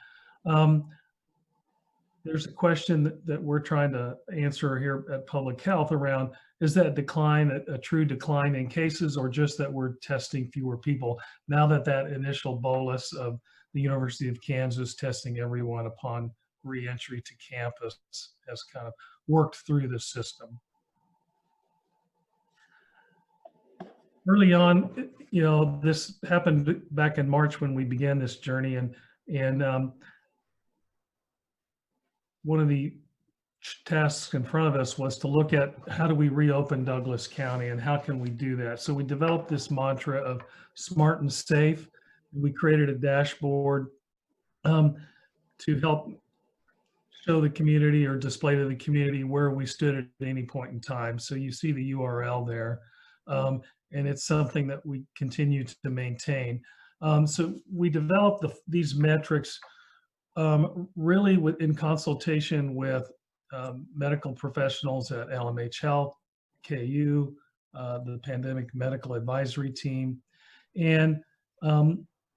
There's a question that we're trying to answer here at Public Health around, is that decline a true decline in cases, or just that we're testing fewer people now that initial bolus of the University of Kansas testing everyone upon re-entry to campus has kind of worked through the system. Early on, this happened back in March when we began this journey, and one of the tasks in front of us was to look at how do we reopen Douglas County and how can we do that. So we developed this mantra of smart and safe. We created a dashboard to help show the community or display to the community where we stood at any point in time. So you see the URL there, and it's something that we continue to maintain. So we developed these metrics really in consultation with medical professionals at LMH Health, KU, the Pandemic Medical Advisory Team. And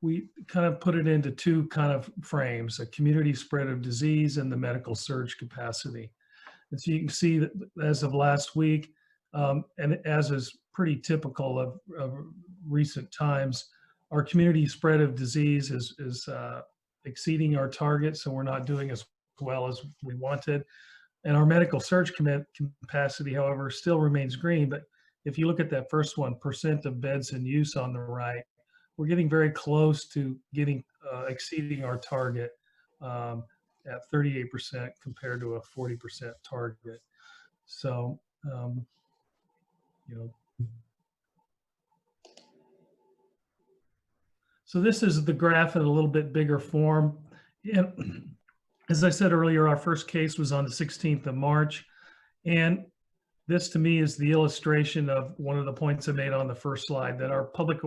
we kind of put it into 2 kind of frames, a community spread of disease and the medical surge capacity. And so you can see that as of last week, and as is pretty typical of recent times, our community spread of disease is exceeding our target, so we're not doing as well as we wanted. And our medical surge capacity, however, still remains green. But if you look at that first one, percent of beds in use on the right, we're getting very close to getting exceeding our target at 38% compared to a 40% target. So, you know, so this is the graph in a little bit bigger form. And as I said earlier, our first case was on the 16th of March. And this to me is the illustration of one of the points I made on the first slide, that our public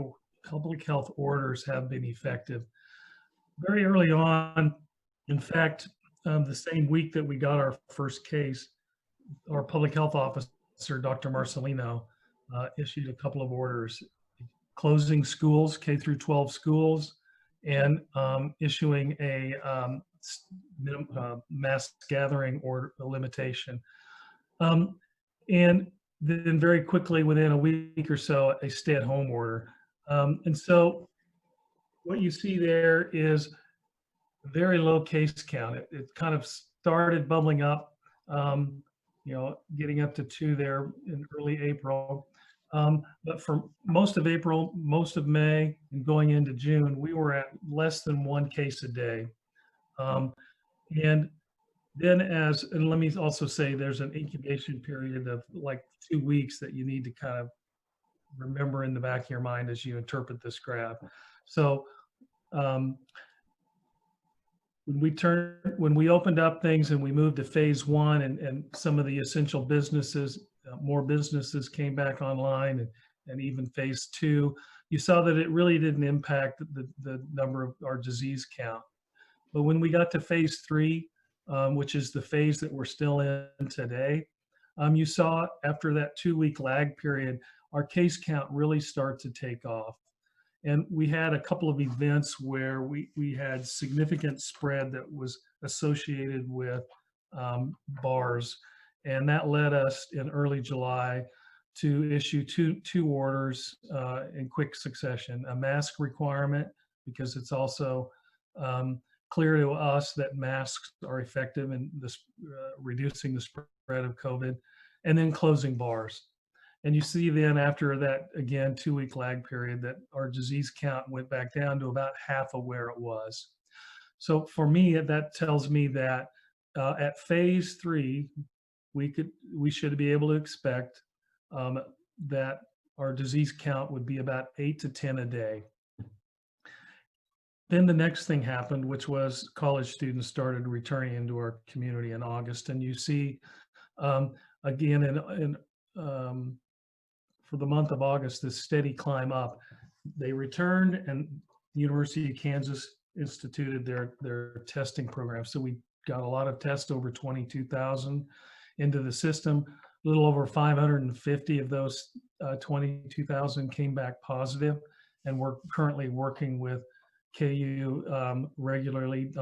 health orders have been effective. Very early on, in fact, the same week that we got our first case, our public health officer, Dr. Marcelino, issued a couple of orders closing schools, K through 12 schools, and issuing a mass gathering or limitation. And then very quickly, within a week or so, a stay-at-home order. And so what you see there is a very low case count. It kind of started bubbling up, you know, getting up to 2 there in early April. But for most of April, most of May, and going into June, we were at less than 1 case a day. And then and let me also say there's an incubation period of like 2 weeks that you need to kind of remember in the back of your mind as you interpret this graph. So when we opened up things and we moved to phase 1 and some of the essential businesses, more businesses came back online, and even phase 2, you saw that it really didn't impact the number of our disease count. But when we got to phase 3, which is the phase that we're still in today, you saw after that 2-week lag period, our case count really start to take off. And we had a couple of events where we had significant spread that was associated with bars. And that led us in early July to issue two orders in quick succession: a mask requirement, because it's also clear to us that masks are effective in this, reducing the spread of COVID, and then closing bars. And you see then after that, again, 2-week lag period, that our disease count went back down to about half of where it was. So for me, that tells me that at phase 3, we should be able to expect that our disease count would be about 8 to 10 a day. Then the next thing happened, which was college students started returning into our community in August. And you see, again, for the month of August, this steady climb up. They returned, and the University of Kansas instituted their testing program. So we got a lot of tests, over 22,000 into the system. A little over 550 of those 22,000 came back positive, and we're currently working with KU regularly,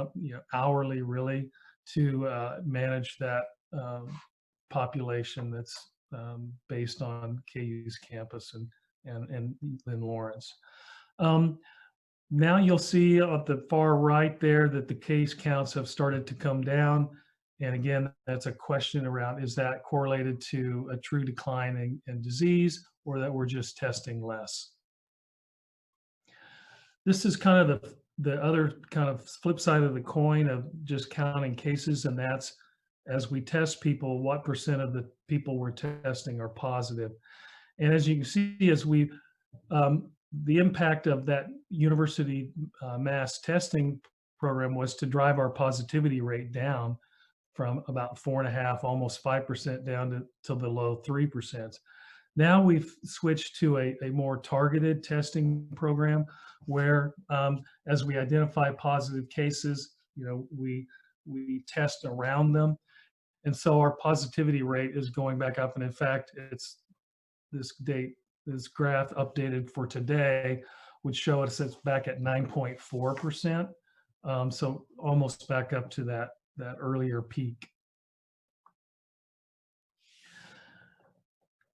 hourly really, to manage that population that's based on KU's campus and in Lawrence. Now you'll see at the far right there that the case counts have started to come down. And again, that's a question around, is that correlated to a true decline in disease, or that we're just testing less? This is kind of the other kind of flip side of the coin of just counting cases, and that's, as we test people, what percent of the people we're testing are positive. And as you can see, as we, the impact of that university mass testing program was to drive our positivity rate down from about 4.5%, almost 5% down to the low 3%. Now we've switched to a more targeted testing program where, as we identify positive cases, we test around them. And so our positivity rate is going back up. And in fact, it's this graph updated for today would show us it's back at 9.4%. So almost back up to that earlier peak.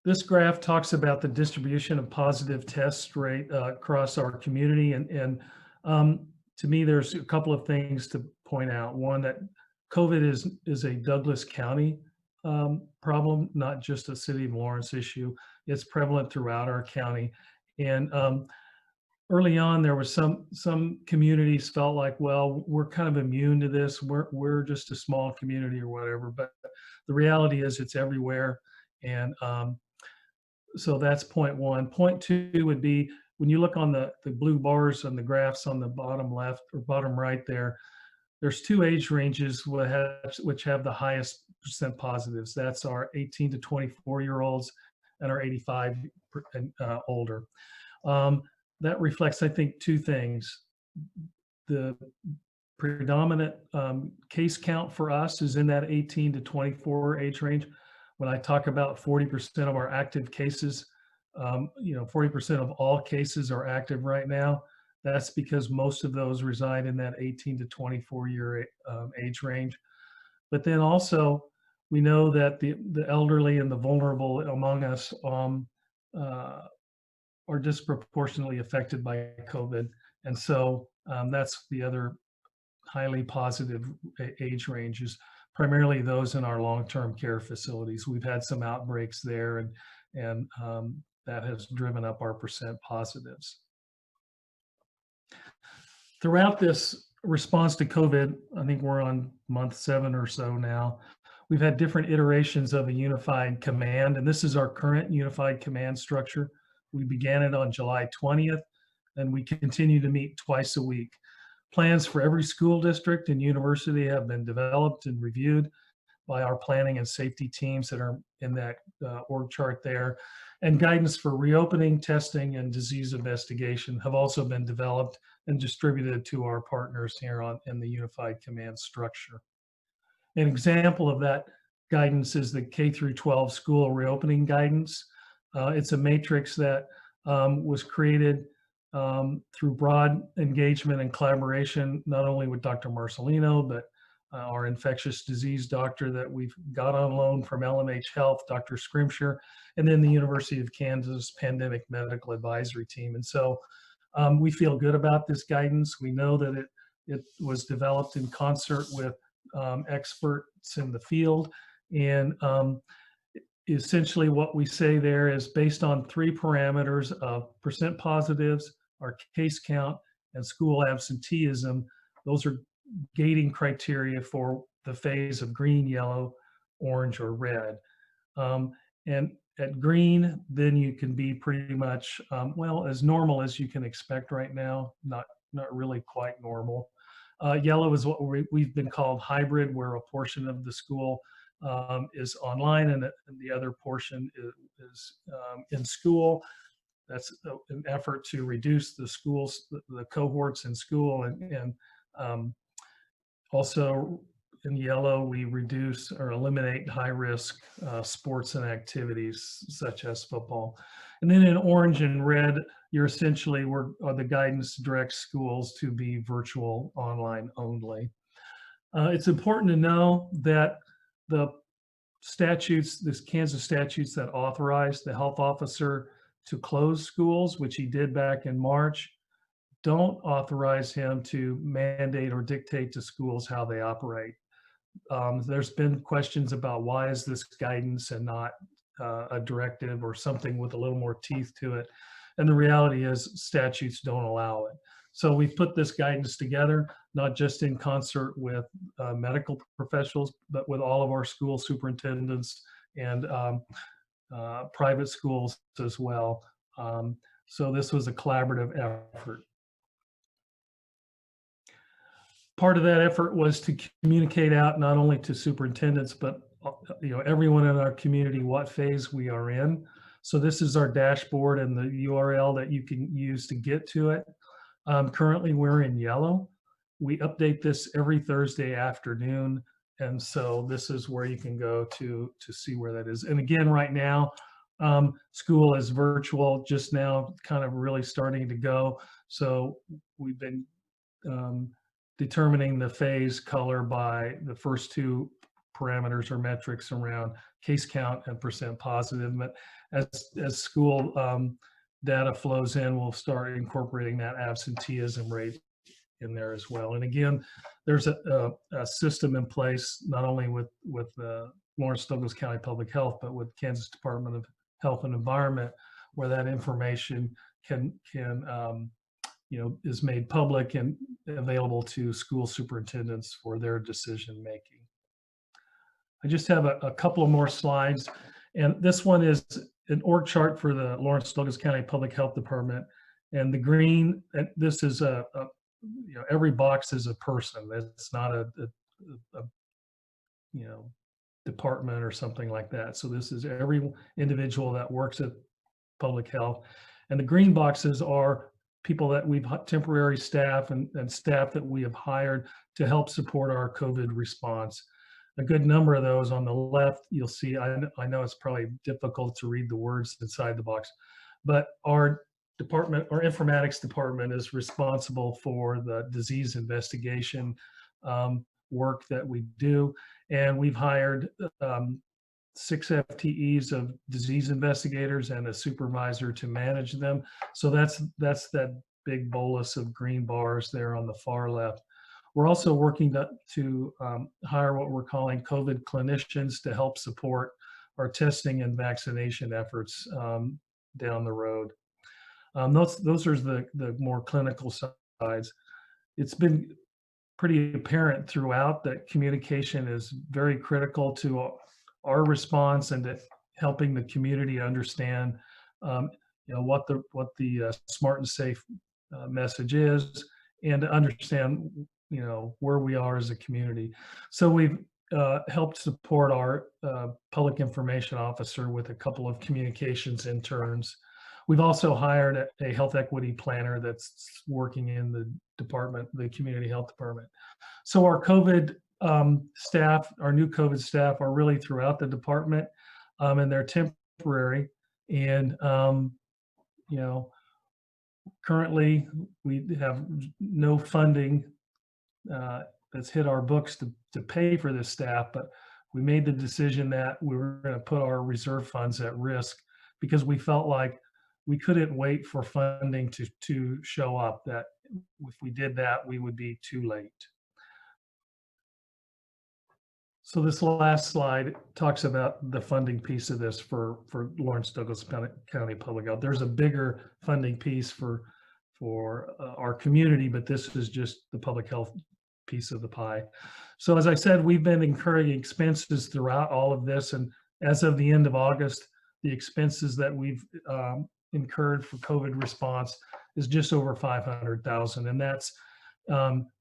This graph talks about the distribution of positive test rate across our community. And to me, there's a couple of things to point out. One, that COVID is a Douglas County problem, not just a City of Lawrence issue. It's prevalent throughout our county. And early on, there was some communities felt like, well, we're kind of immune to this. We're just a small community or whatever. But the reality is it's everywhere. And so that's point one. Point two would be when you look on the blue bars on the graphs on the bottom left or bottom right there, there's two age ranges which have the highest percent positives. That's our 18 to 24-year-olds and our 85 and older. That reflects, I think, two things. The predominant case count for us is in that 18 to 24 age range. When I talk about 40% of our active cases, 40% of all cases are active right now. That's because most of those reside in that 18 to 24 year age range. But then also, we know that the elderly and the vulnerable among us are disproportionately affected by COVID. And so that's the other highly positive age ranges, primarily those in our long-term care facilities. We've had some outbreaks there, and that has driven up our percent positives. Throughout this response to COVID, I think we're on month 7 or so now, we've had different iterations of a unified command, and this is our current unified command structure. We began it on July 20th, and we continue to meet twice a week. Plans for every school district and university have been developed and reviewed by our planning and safety teams that are in that org chart there. And guidance for reopening, testing, and disease investigation have also been developed and distributed to our partners here in the Unified Command structure. An example of that guidance is the K through 12 school reopening guidance. It's a matrix that was created through broad engagement and collaboration, not only with Dr. Marcelino, but our infectious disease doctor that we've got on loan from LMH Health, Dr. Scrimshire, and then the University of Kansas Pandemic Medical Advisory Team. And so we feel good about this guidance. We know that it was developed in concert with experts in the field. And essentially what we say there is based on 3 parameters of percent positives, our case count, and school absenteeism. Those are gating criteria for the phase of green, yellow, orange, or red. And at green, then you can be pretty much, well, as normal as you can expect right now, not really quite normal. Yellow is what we've been called hybrid, where a portion of the school is online and the other portion is in school. That's an effort to reduce the cohorts in school, and also in yellow, we reduce or eliminate high-risk sports and activities such as football. And then in orange and red, you're essentially, the guidance directs schools to be virtual online only. It's important to know that the statutes, this Kansas statutes that authorize the health officer to close schools, which he did back in March, don't authorize him to mandate or dictate to schools how they operate. There's been questions about why is this guidance and not a directive or something with a little more teeth to it. And the reality is statutes don't allow it. So we've put this guidance together, not just in concert with medical professionals, but with all of our school superintendents and private schools as well. So this was a collaborative effort. Part of that effort was to communicate out not only to superintendents, but everyone in our community what phase we are in. So this is our dashboard and the URL that you can use to get to it. Currently, we're in yellow. We update this every Thursday afternoon. And so this is where you can go to see where that is. And again, right now, school is virtual, just now kind of really starting to go. So we've been determining the phase color by the first 2 parameters or metrics around case count and percent positive. But as school data flows in, we'll start incorporating that absenteeism rate in there as well. And again, there's a system in place, not only with Lawrence Douglas County Public Health, but with Kansas Department of Health and Environment, where that information can is made public and available to school superintendents for their decision making. I just have a couple of more slides, and this one is an org chart for the Lawrence Douglas County Public Health Department. And the green, this is every box is a person. It's not a department or something like that. So this is every individual that works at public health. And the green boxes are people that we've temporary staff and staff that we have hired to help support our COVID response. A good number of those on the left, you'll see, I know it's probably difficult to read the words inside the box, but our department, our informatics department, is responsible for the disease investigation work that we do. And we've hired 6 FTEs of disease investigators and a supervisor to manage them. So that's that big bolus of green bars there on the far left. We're also working to hire what we're calling COVID clinicians to help support our testing and vaccination efforts down the road. Those are the more clinical sides. It's been pretty apparent throughout that communication is very critical to our response and to helping the community understand what the smart and safe message is, and to understand where we are as a community. So we've helped support our public information officer with a couple of communications interns. We've also hired a health equity planner that's working in the department, the community health department. So our COVID staff, our new COVID staff, are really throughout the department, and they're temporary. And currently we have no funding that's hit our books to pay for this staff, but we made the decision that we were going to put our reserve funds at risk because we felt like we couldn't wait for funding to show up, that if we did that, we would be too late. So this last slide talks about the funding piece of this for Lawrence Douglas County Public Health. There's a bigger funding piece for our community, but this is just the public health piece of the pie. So as I said, we've been incurring expenses throughout all of this, and as of the end of August, the expenses that we've incurred for COVID response is just over $500,000, and that's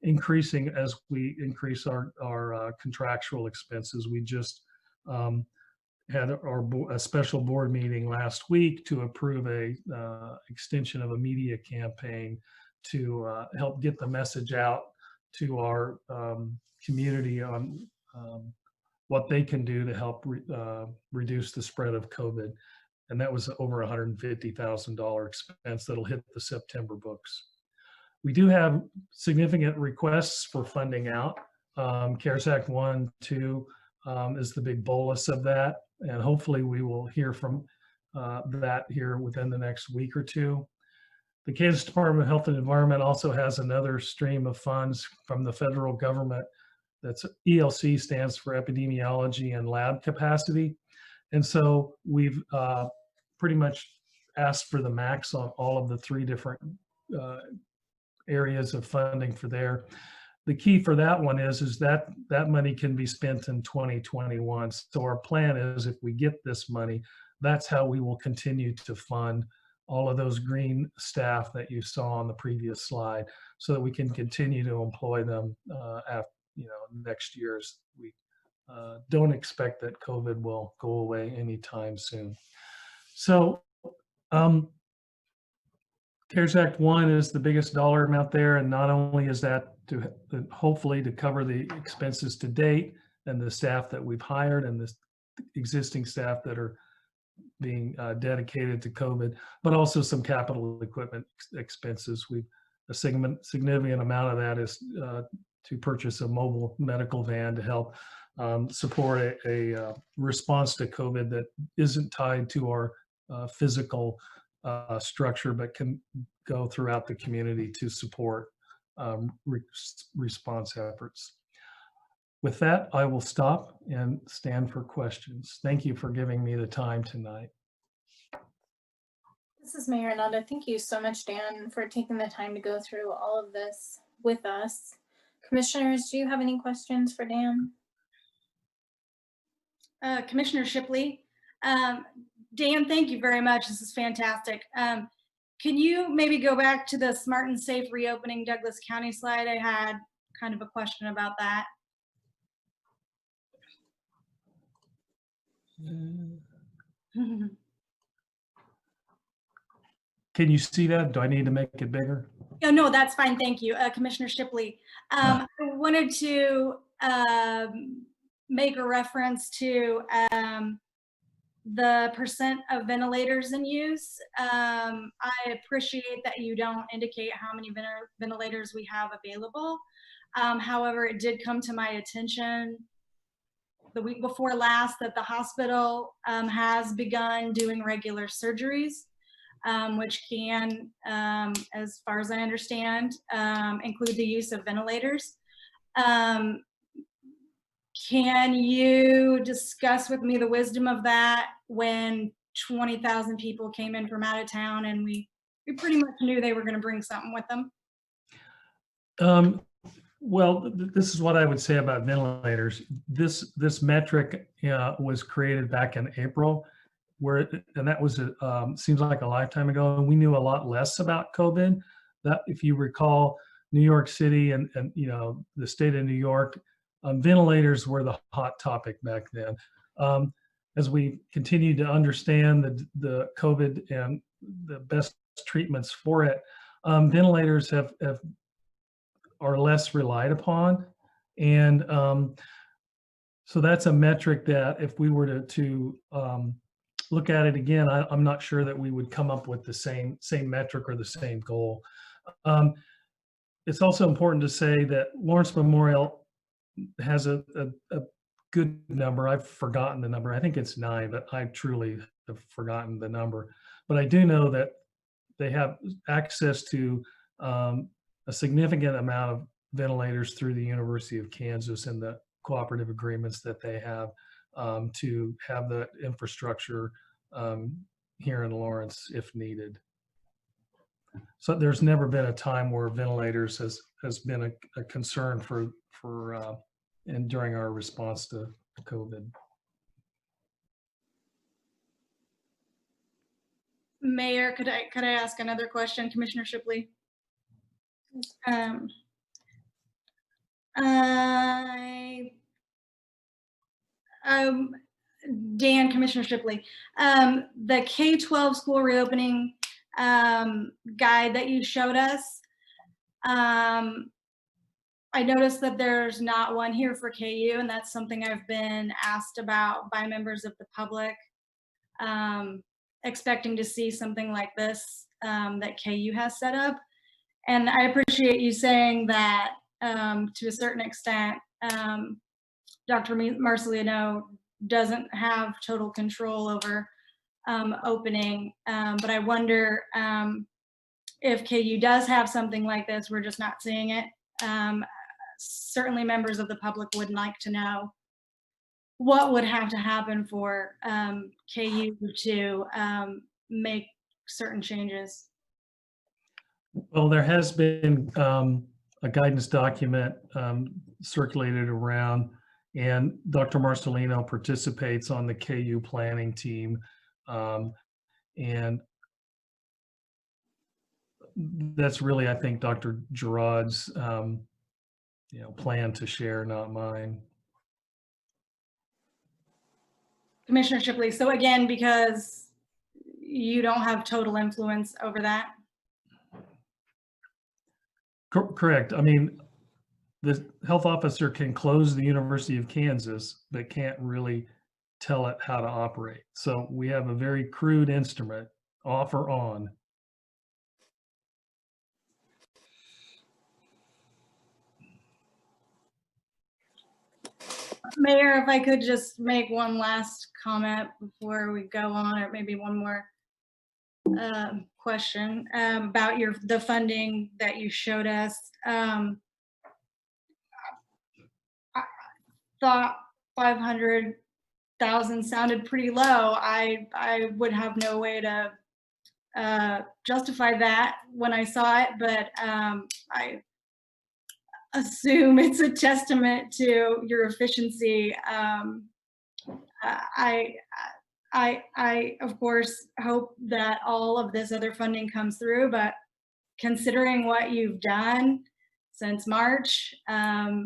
increasing as we increase our contractual expenses. We just had a special board meeting last week to approve a extension of a media campaign to help get the message out to our community on what they can do to help reduce the spread of COVID. And that was over $150,000 expense that'll hit the September books. We do have significant requests for funding out. CARES Act 1, 2 is the big bolus of that. And hopefully we will hear from that here within the next week or two. The Kansas Department of Health and Environment also has another stream of funds from the federal government. That's ELC, stands for Epidemiology and Lab Capacity. And so we've pretty much asked for the max on all of the 3 different areas of funding for there. The key for that one is that money can be spent in 2021. So our plan is, if we get this money, that's how we will continue to fund all of those green staff that you saw on the previous slide, so that we can continue to employ them after, next year. We don't expect that COVID will go away anytime soon. So CARES Act 1 is the biggest dollar amount there, and not only is that to hopefully to cover the expenses to date and the staff that we've hired and the existing staff that are being dedicated to COVID, but also some capital equipment expenses. A significant amount of that is to purchase a mobile medical van to help support a response to COVID that isn't tied to our physical structure, but can go throughout the community to support response efforts. With that, I will stop and stand for questions. Thank you for giving me the time tonight. This is Mayor Ananda. Thank you so much, Dan, for taking the time to go through all of this with us. Commissioners, do you have any questions for Dan? Commissioner Shipley. Dan, thank you very much. This is fantastic. Can you maybe go back to the smart and safe reopening Douglas County slide? I had kind of a question about that. Can you see that? Do I need to make it bigger? No, that's fine. Thank you, Commissioner Shipley. I wanted to make a reference to the percent of ventilators in use. I appreciate that you don't indicate how many ventilators we have available. However, it did come to my attention the week before last that the hospital has begun doing regular surgeries, which can, as far as I understand, include the use of ventilators. Can you discuss with me the wisdom of that when 20,000 people came in from out of town and we pretty much knew they were going to bring something with them? Well, this is what I would say about ventilators. This metric was created back in April, and that was seems like a lifetime ago, and we knew a lot less about COVID. That, if you recall, New York City and the state of New York, ventilators were the hot topic back then. As we continue to understand the COVID and the best treatments for it, ventilators are less relied upon. And so that's a metric that if we were to look at it again, I'm not sure that we would come up with the same metric or the same goal. It's also important to say that Lawrence Memorial has a good number. I've forgotten the number. I think it's 9, but I truly have forgotten the number. But I do know that they have access to a significant amount of ventilators through the University of Kansas and the cooperative agreements that they have to have the infrastructure here in Lawrence if needed. So there's never been a time where ventilators has been a concern for and during our response to COVID. Mayor, could I ask another question, Commissioner Shipley? Dan, Commissioner Shipley, the K-12 school reopening guide that you showed us, I noticed that there's not one here for KU, and that's something I've been asked about by members of the public, expecting to see something like this that KU has set up. And I appreciate you saying that to a certain extent, Dr. Marcelino doesn't have total control over opening, but I wonder if KU does have something like this, we're just not seeing it. Certainly members of the public would like to know what would have to happen for KU to make certain changes. Well, there has been a guidance document circulated around, and Dr. Marcelino participates on the KU planning team. And that's really, I think, Dr. Gerard's plan to share, not mine. Commissioner Shipley, so again, because you don't have total influence over that? Correct. I mean, the health officer can close the University of Kansas, but can't really tell it how to operate. So we have a very crude instrument, off or on. Mayor, if I could just make one last comment before we go on, or maybe one more question about the funding that you showed us. I thought 500,000 sounded pretty low. I would have no way to justify that when I saw it, but I assume it's a testament to your efficiency. I of course hope that all of this other funding comes through, but considering what you've done since March, I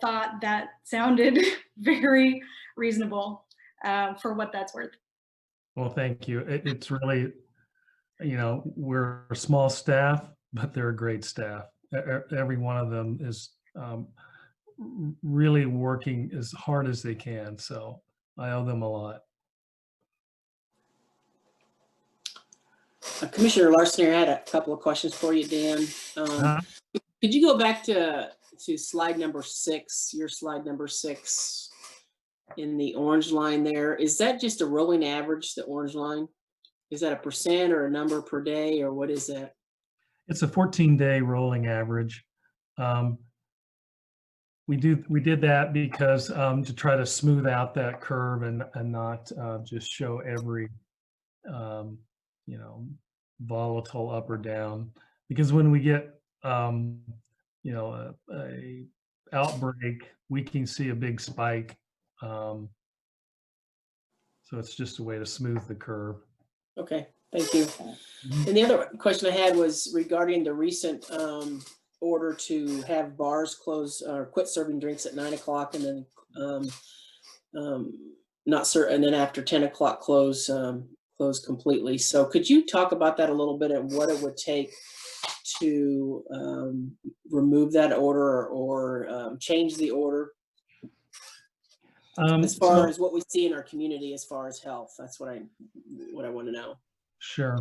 thought that sounded very reasonable for what that's worth. Well, thank you. It's really, we're a small staff, but they're a great staff. Every one of them is really working as hard as they can. So I owe them a lot. Commissioner Larson, I had a couple of questions for you, Dan. Could you go back to slide number 6, your slide number 6 in the orange line there? Is that just a rolling average, the orange line? Is that a percent or a number per day, or what is that? It's a 14-day rolling average. We did that because to try to smooth out that curve and not just show every volatile up or down. Because when we get a outbreak, we can see a big spike. So it's just a way to smooth the curve. Okay, thank you. And the other question I had was regarding the recent order to have bars close or quit serving drinks at 9 o'clock and then and then after 10 o'clock close completely. So could you talk about that a little bit and what it would take to remove that order or change the order? As far as what we see in our community, as far as health, that's what I want to know. Sure.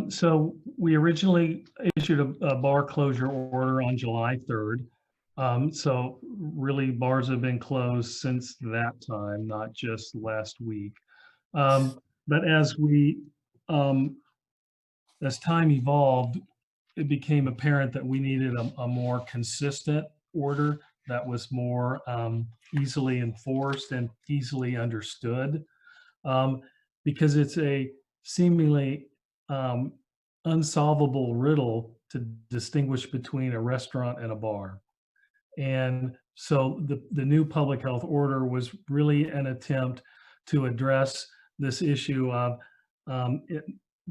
So we originally issued a bar closure order on July 3rd. So really bars have been closed since that time, not just last week. But as time evolved, it became apparent that we needed a more consistent order that was more easily enforced and easily understood, because it's a seemingly unsolvable riddle to distinguish between a restaurant and a bar. And so the new public health order was really an attempt to address this issue of it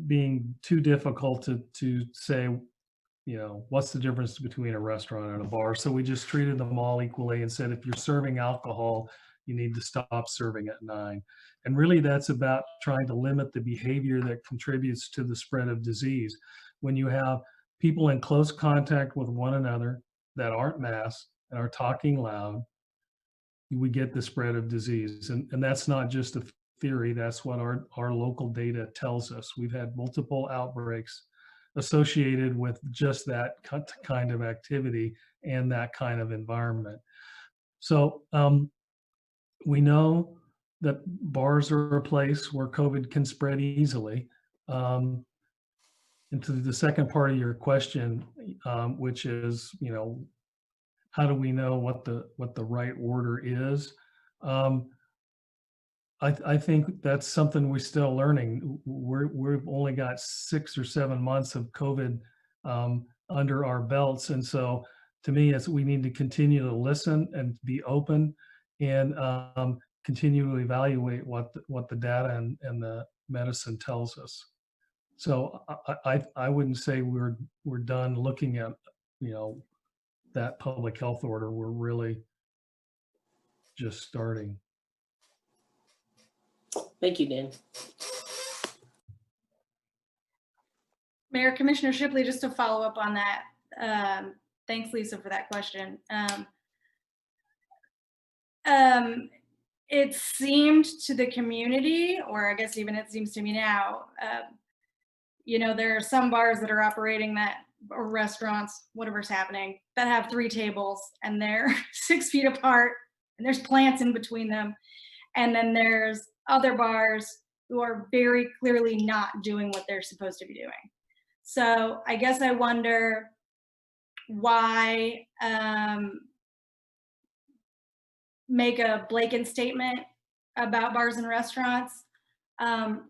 being too difficult to say, what's the difference between a restaurant and a bar? So we just treated them all equally and said, if you're serving alcohol, you need to stop serving at 9. And really that's about trying to limit the behavior that contributes to the spread of disease. When you have people in close contact with one another that aren't masked and are talking loud, we get the spread of disease. And that's not just a theory, that's what our local data tells us. We've had multiple outbreaks associated with just that kind of activity and that kind of environment. So we know that bars are a place where COVID can spread easily. And to the second part of your question, which is, how do we know what the right order is? I think that's something we're still learning. We've only got 6 or 7 months of COVID under our belts, and so to me, we need to continue to listen and be open and continue to evaluate what the data and the medicine tells us. So I wouldn't say we're done looking at that public health order. We're really just starting. Thank you, Dan. Mayor, Commissioner Shipley, just to follow up on that. Thanks, Lisa, for that question. It seemed to the community, or I guess even it seems to me now, there are some bars that are operating or restaurants, whatever's happening, that have 3 tables and they're 6 feet apart and there's plants in between them. And then there's other bars who are very clearly not doing what they're supposed to be doing. So I guess I wonder why make a blanket statement about bars and restaurants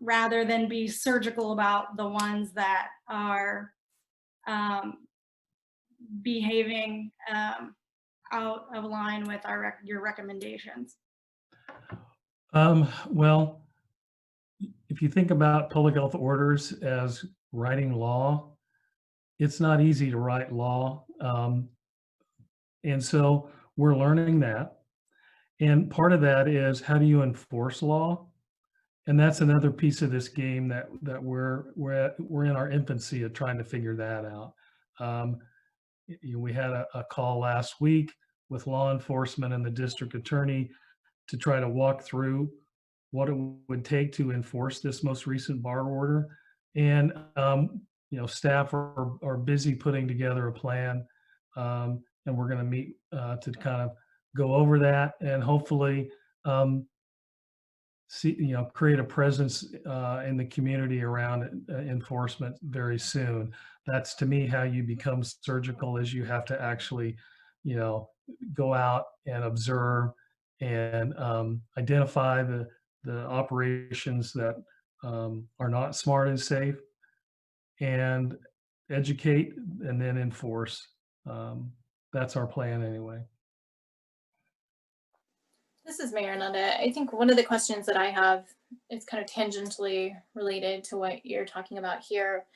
rather than be surgical about the ones that are behaving out of line with your recommendations. Well, if you think about public health orders as writing law, it's not easy to write law. And so we're learning that. And part of that is, how do you enforce law? And that's another piece of this game that we're in our infancy of trying to figure that out. We had a call last week with law enforcement and the district attorney to try to walk through what it would take to enforce this most recent bar order. And staff are busy putting together a plan, and we're going to meet to kind of go over that and hopefully create a presence in the community around enforcement very soon. That's, to me, how you become surgical, is you have to actually, go out and observe and identify the operations that are not smart and safe, and educate and then enforce. That's our plan anyway. This is Mayor Nanda. I think one of the questions that I have is kind of tangentially related to what you're talking about here.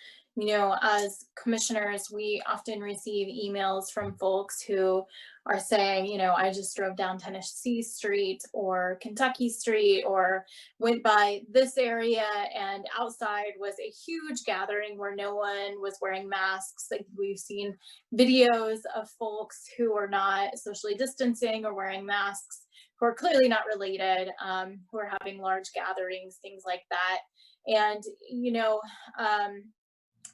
As commissioners, we often receive emails from folks who are saying, I just drove down Tennessee Street or Kentucky Street or went by this area, and outside was a huge gathering where no one was wearing masks. Like, we've seen videos of folks who are not socially distancing or wearing masks, who are clearly not related, who are having large gatherings, things like that. And,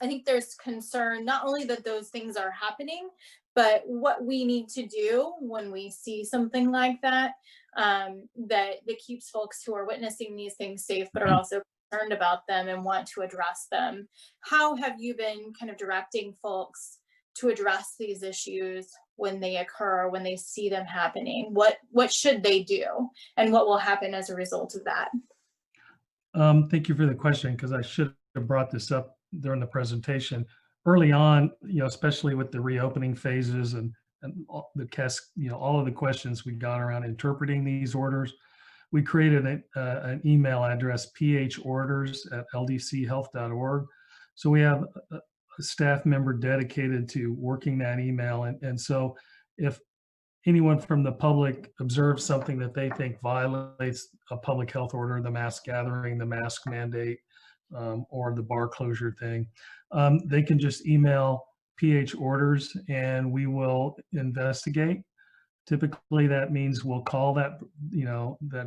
I think there's concern not only that those things are happening, but what we need to do when we see something like that, that keeps folks who are witnessing these things safe, but are also concerned about them and want to address them. How have you been kind of directing folks to address these issues when they occur, when they see them happening? What should they do, and what will happen as a result of that? Thank you for the question, because I should have brought this up during the presentation. Early on, especially with the reopening phases and all all of the questions we got around interpreting these orders, we created an email address, phorders@ldchealth.org. So we have a staff member dedicated to working that email. And so if anyone from the public observes something that they think violates a public health order, the mass gathering, the mask mandate, or the bar closure thing, they can just email phorders and we will investigate. Typically, that means we'll call that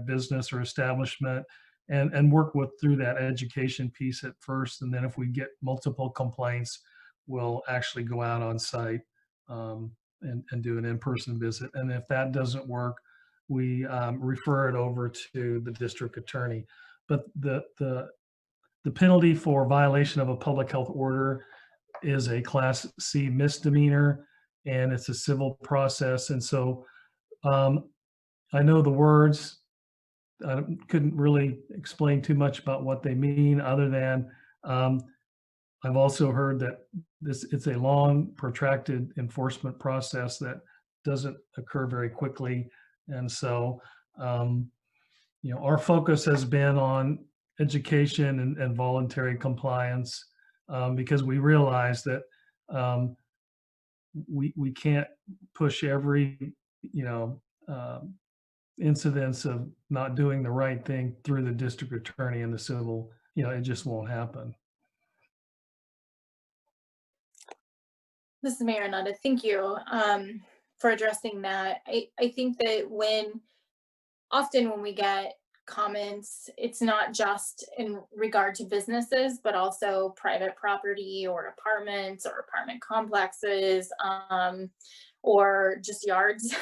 business or establishment and work through that education piece at first. And then if we get multiple complaints, we'll actually go out on site and do an in-person visit. And if that doesn't work, we refer it over to the district attorney. But the penalty for violation of a public health order is a Class C misdemeanor, and it's a civil process. And so I know the words. I couldn't really explain too much about what they mean, other than I've also heard that it's a long, protracted enforcement process that doesn't occur very quickly. And so, our focus has been on education and voluntary compliance, because we realize that we can't push every, incidents of not doing the right thing through the district attorney and the civil. It just won't happen. This is Mayor Nanda. Thank you for addressing that. I think that often when we get comments. It's not just in regard to businesses, but also private property or apartments or apartment complexes, or just yards.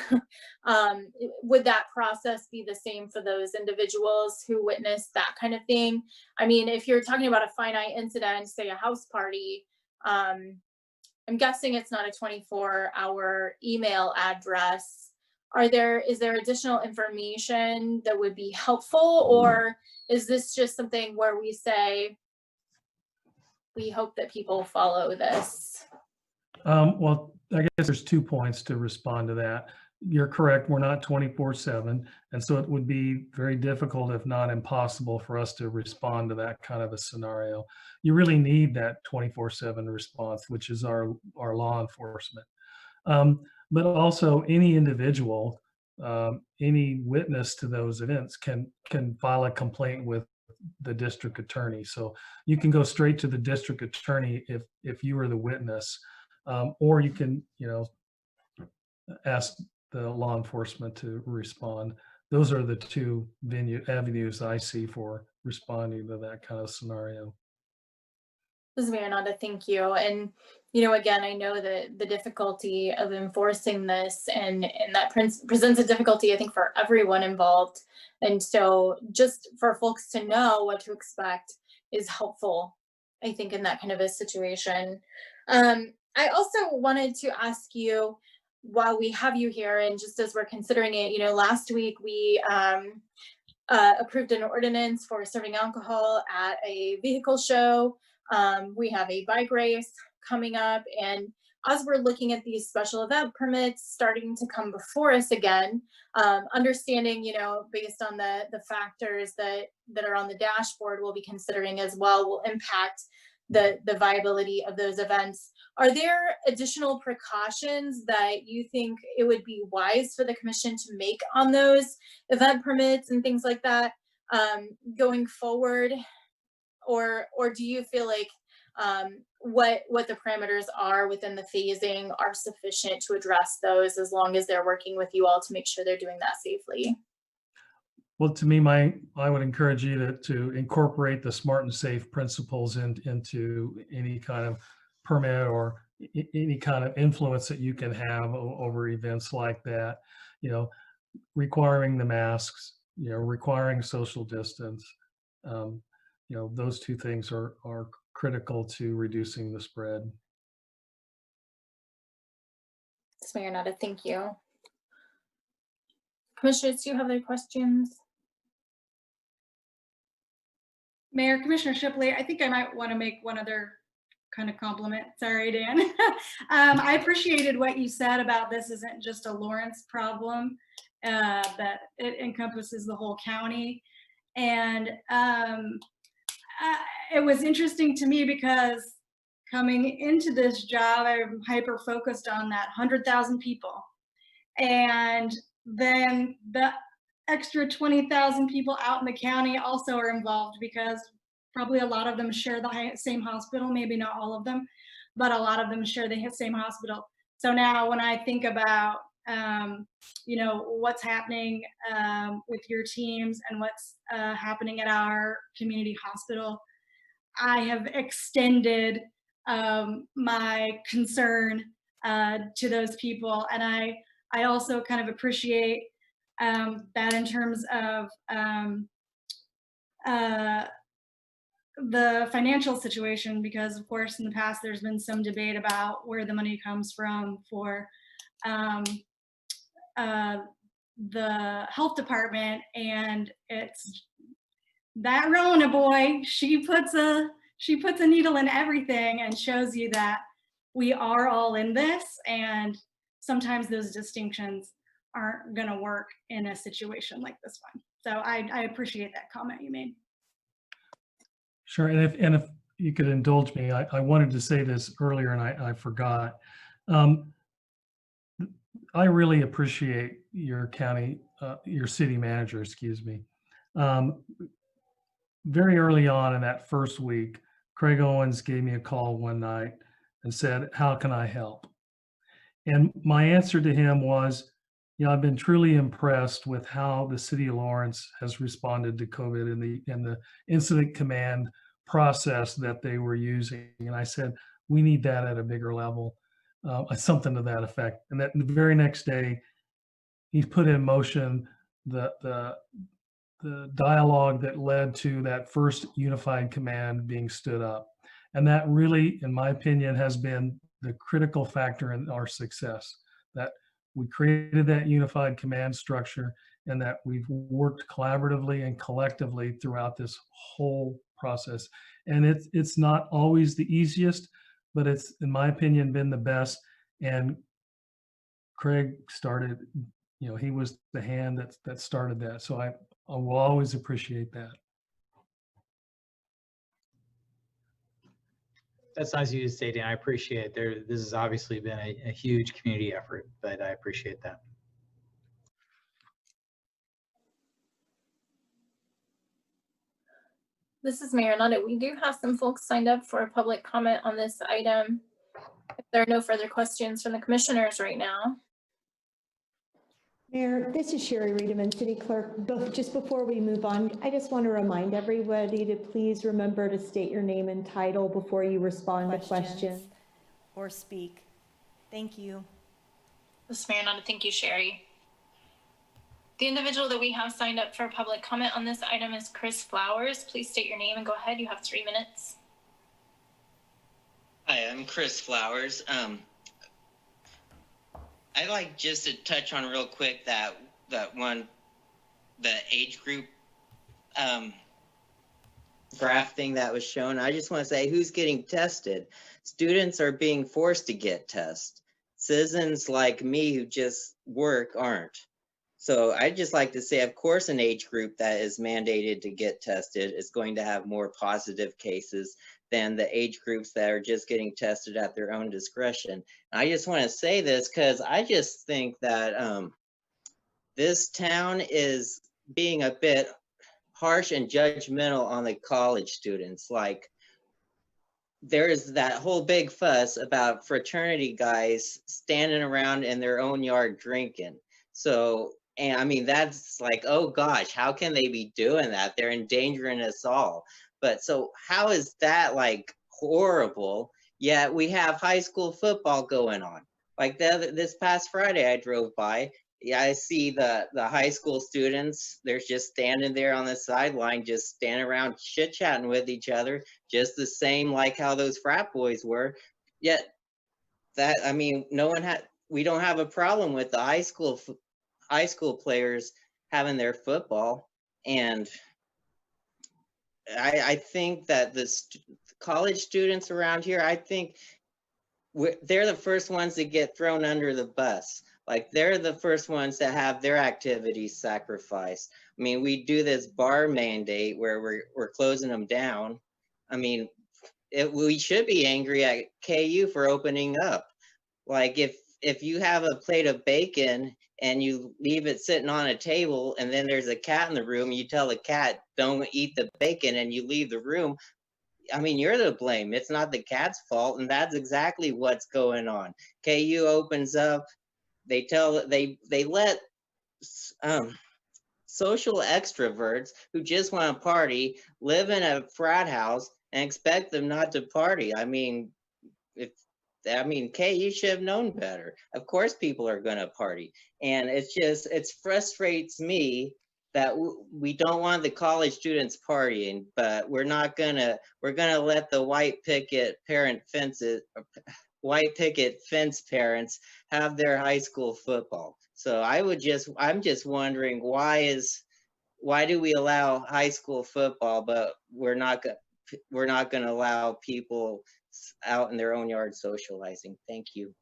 Would that process be the same for those individuals who witnessed that kind of thing? I mean, if you're talking about a finite incident, say a house party, I'm guessing it's not a 24-hour email address. Is there additional information that would be helpful, or is this just something where we say, we hope that people follow this? Well, I guess there's 2 points to respond to that. You're correct, we're not 24/7, and so it would be very difficult, if not impossible, for us to respond to that kind of a scenario. You really need that 24/7 response, which is our law enforcement. But also any individual, any witness to those events can file a complaint with the district attorney. So you can go straight to the district attorney if you were the witness, or you can, ask the law enforcement to respond. Those are the 2 avenues I see for responding to that kind of scenario. This is Marinanda, thank you. And, again, I know that the difficulty of enforcing this and that presents a difficulty, I think, for everyone involved. And so just for folks to know what to expect is helpful, I think, in that kind of a situation. I also wanted to ask you, while we have you here, and just as we're considering it, last week we approved an ordinance for serving alcohol at a vehicle show. We have a bike race coming up, and as we're looking at these special event permits starting to come before us again, understanding, based on the factors that are on the dashboard we'll be considering as well will impact the viability of those events. Are there additional precautions that you think it would be wise for the commission to make on those event permits and things like that going forward? Or do you feel like what the parameters are within the phasing are sufficient to address those, as long as they're working with you all to make sure they're doing that safely? Well, to me, I would encourage you to incorporate the smart and safe principles into any kind of permit or any kind of influence that you can have over events like that. Requiring the masks, requiring social distance. Those 2 things are critical to reducing the spread. Ms. Marinetta, thank you. Commissioners, do you have other questions? Mayor, Commissioner Shipley, I think I might want to make one other kind of compliment. Sorry, Dan. I appreciated what you said about this isn't just a Lawrence problem, that it encompasses the whole county. And it was interesting to me because coming into this job, I'm hyper focused on that 100,000 people. And then the extra 20,000 people out in the county also are involved, because probably a lot of them share the same hospital, maybe not all of them, but a lot of them share the same hospital. So now when I think about, what's happening with your teams and what's happening at our community hospital, I have extended my concern to those people. And I also kind of appreciate that in terms of the financial situation, because of course in the past there's been some debate about where the money comes from for the health department, and it's that Rona boy, she puts a needle in everything and shows you that we are all in this, and sometimes those distinctions aren't going to work in a situation like this one. So I appreciate that comment you made. Sure, and if you could indulge me, I wanted to say this earlier and I forgot. I really appreciate your your city manager, excuse me. Very early on in that first week, Craig Owens gave me a call one night and said, "How can I help?" And my answer to him was, I've been truly impressed with how the city of Lawrence has responded to COVID and the incident command process that they were using. And I said, we need that at a bigger level, something to that effect. And that the very next day, he's put in motion the dialogue that led to that first unified command being stood up. And that really, in my opinion, has been the critical factor in our success, that we created that unified command structure and that we've worked collaboratively and collectively throughout this whole process. And it's not always the easiest, but it's, in my opinion, been the best. And Craig started, he was the hand that started that. So I will always appreciate that. That's nice of you to say, Dan. I appreciate it. This has obviously been a huge community effort, but I appreciate that. This is Mayor Nanda. We do have some folks signed up for a public comment on this item. If there are no further questions from the commissioners right now. Mayor, this is Sherry Reederman, City Clerk. Just before we move on, I just want to remind everybody to please remember to state your name and title before you respond to questions. Or speak. Thank you. This is Mayor Nanda. Thank you, Sherry. The individual that we have signed up for public comment on this item is Chris Flowers. Please state your name and go ahead. You have 3 minutes. Hi, I'm Chris Flowers. I'd like just to touch on real quick the age group graph thing that was shown. I just want to say, who's getting tested? Students are being forced to get tested. Citizens like me who just work aren't. So I'd just like to say, of course, an age group that is mandated to get tested is going to have more positive cases than the age groups that are just getting tested at their own discretion. I just want to say this because I just think that this town is being a bit harsh and judgmental on the college students. Like, there's that whole big fuss about fraternity guys standing around in their own yard drinking. So, and I mean, that's like, oh gosh, how can they be doing that? They're endangering us all. But so how is that like horrible? Yet we have high school football going on. Like this past Friday I drove by, yeah, I see the high school students, they're just standing there on the sideline, just standing around chit-chatting with each other, just the same like how those frat boys were. Yet that, I mean, we don't have a problem with the high school players having their football. And I think that the college students around here, I think they're the first ones to get thrown under the bus. Like, they're the first ones to have their activities sacrificed. I mean, we do this bar mandate where we're closing them down. I mean, we should be angry at KU for opening up. Like, if you have a plate of bacon and you leave it sitting on a table and then there's a cat in the room, you tell the cat, don't eat the bacon, and you leave the room, I mean, you're to blame. It's not the cat's fault. And that's exactly what's going on. KU opens up, they let social extroverts who just want to party live in a frat house and expect them not to party. I mean, KU should have known better. Of course people are going to party. And it frustrates me that we don't want the college students partying, but we're going to let the white picket fence parents have their high school football. So I'm just wondering, why do we allow high school football, but we're not going to allow people out in their own yard socializing? Thank you.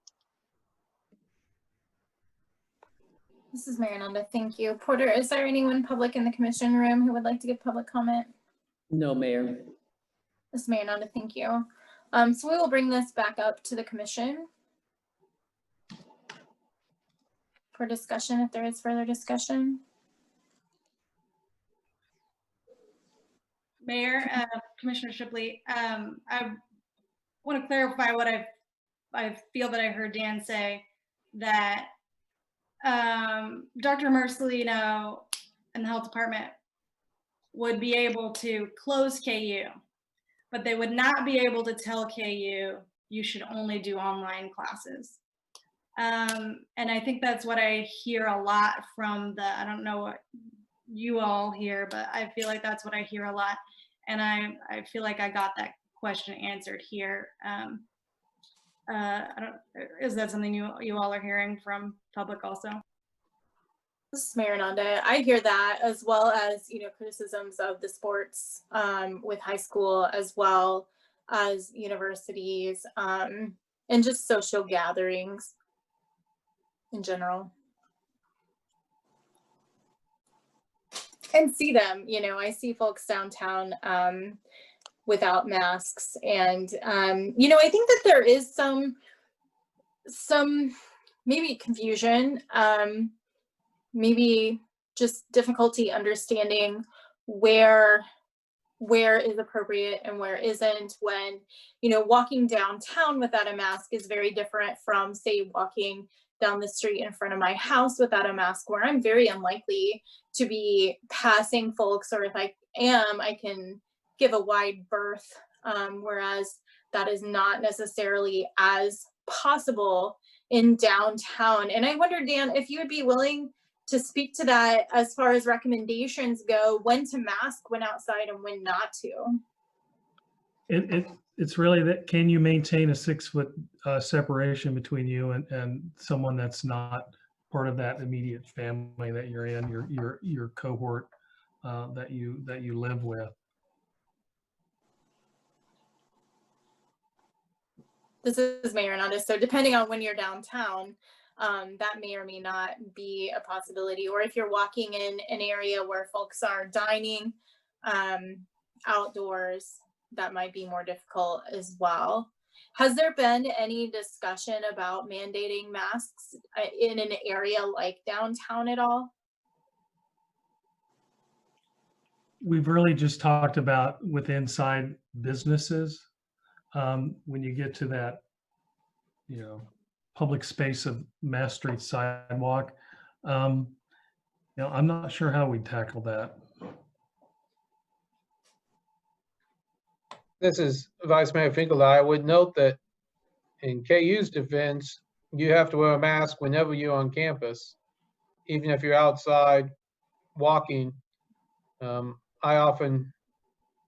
This is Mayor Nanda. Thank you. Porter, is there anyone public in the commission room who would like to give public comment? No, Mayor. This is Mayor Nanda. Thank you. So we will bring this back up to the commission for discussion if there is further discussion. Mayor, Commissioner Shipley, I want to clarify what I feel that I heard Dan say, that Dr. Marcelino and the health department would be able to close KU, but they would not be able to tell KU you should only do online classes. And I think that's what I hear a lot from I don't know what you all hear, but I feel like that's what I hear a lot. And I feel like I got that question answered here. Is that something you all are hearing from public also? This is Mayor Nanda. I hear that, as well as, criticisms of the sports with high school, as well as universities, and just social gatherings in general. And see them, I see folks downtown without masks. And, I think that there is some maybe confusion, maybe just difficulty understanding where is appropriate and where isn't, when, walking downtown without a mask is very different from, say, walking down the street in front of my house without a mask, where I'm very unlikely to be passing folks, or if I am, I can give a wide berth, whereas that is not necessarily as possible in downtown. And I wonder, Dan, if you would be willing to speak to that as far as recommendations go, when to mask, when outside, and when not to. It's really that, can you maintain a 6-foot separation between you and someone that's not part of that immediate family that you're in, your cohort that you live with? This is Mayor Hernandez. So depending on when you're downtown, that may or may not be a possibility. Or if you're walking in an area where folks are dining outdoors, that might be more difficult as well. Has there been any discussion about mandating masks in an area like downtown at all? We've really just talked about with inside businesses. When you get to that, public space of Mass Street Sidewalk, I'm not sure how we tackle that. This is Vice Mayor Finkel. I would note that in KU's defense, you have to wear a mask whenever you're on campus, even if you're outside walking. I often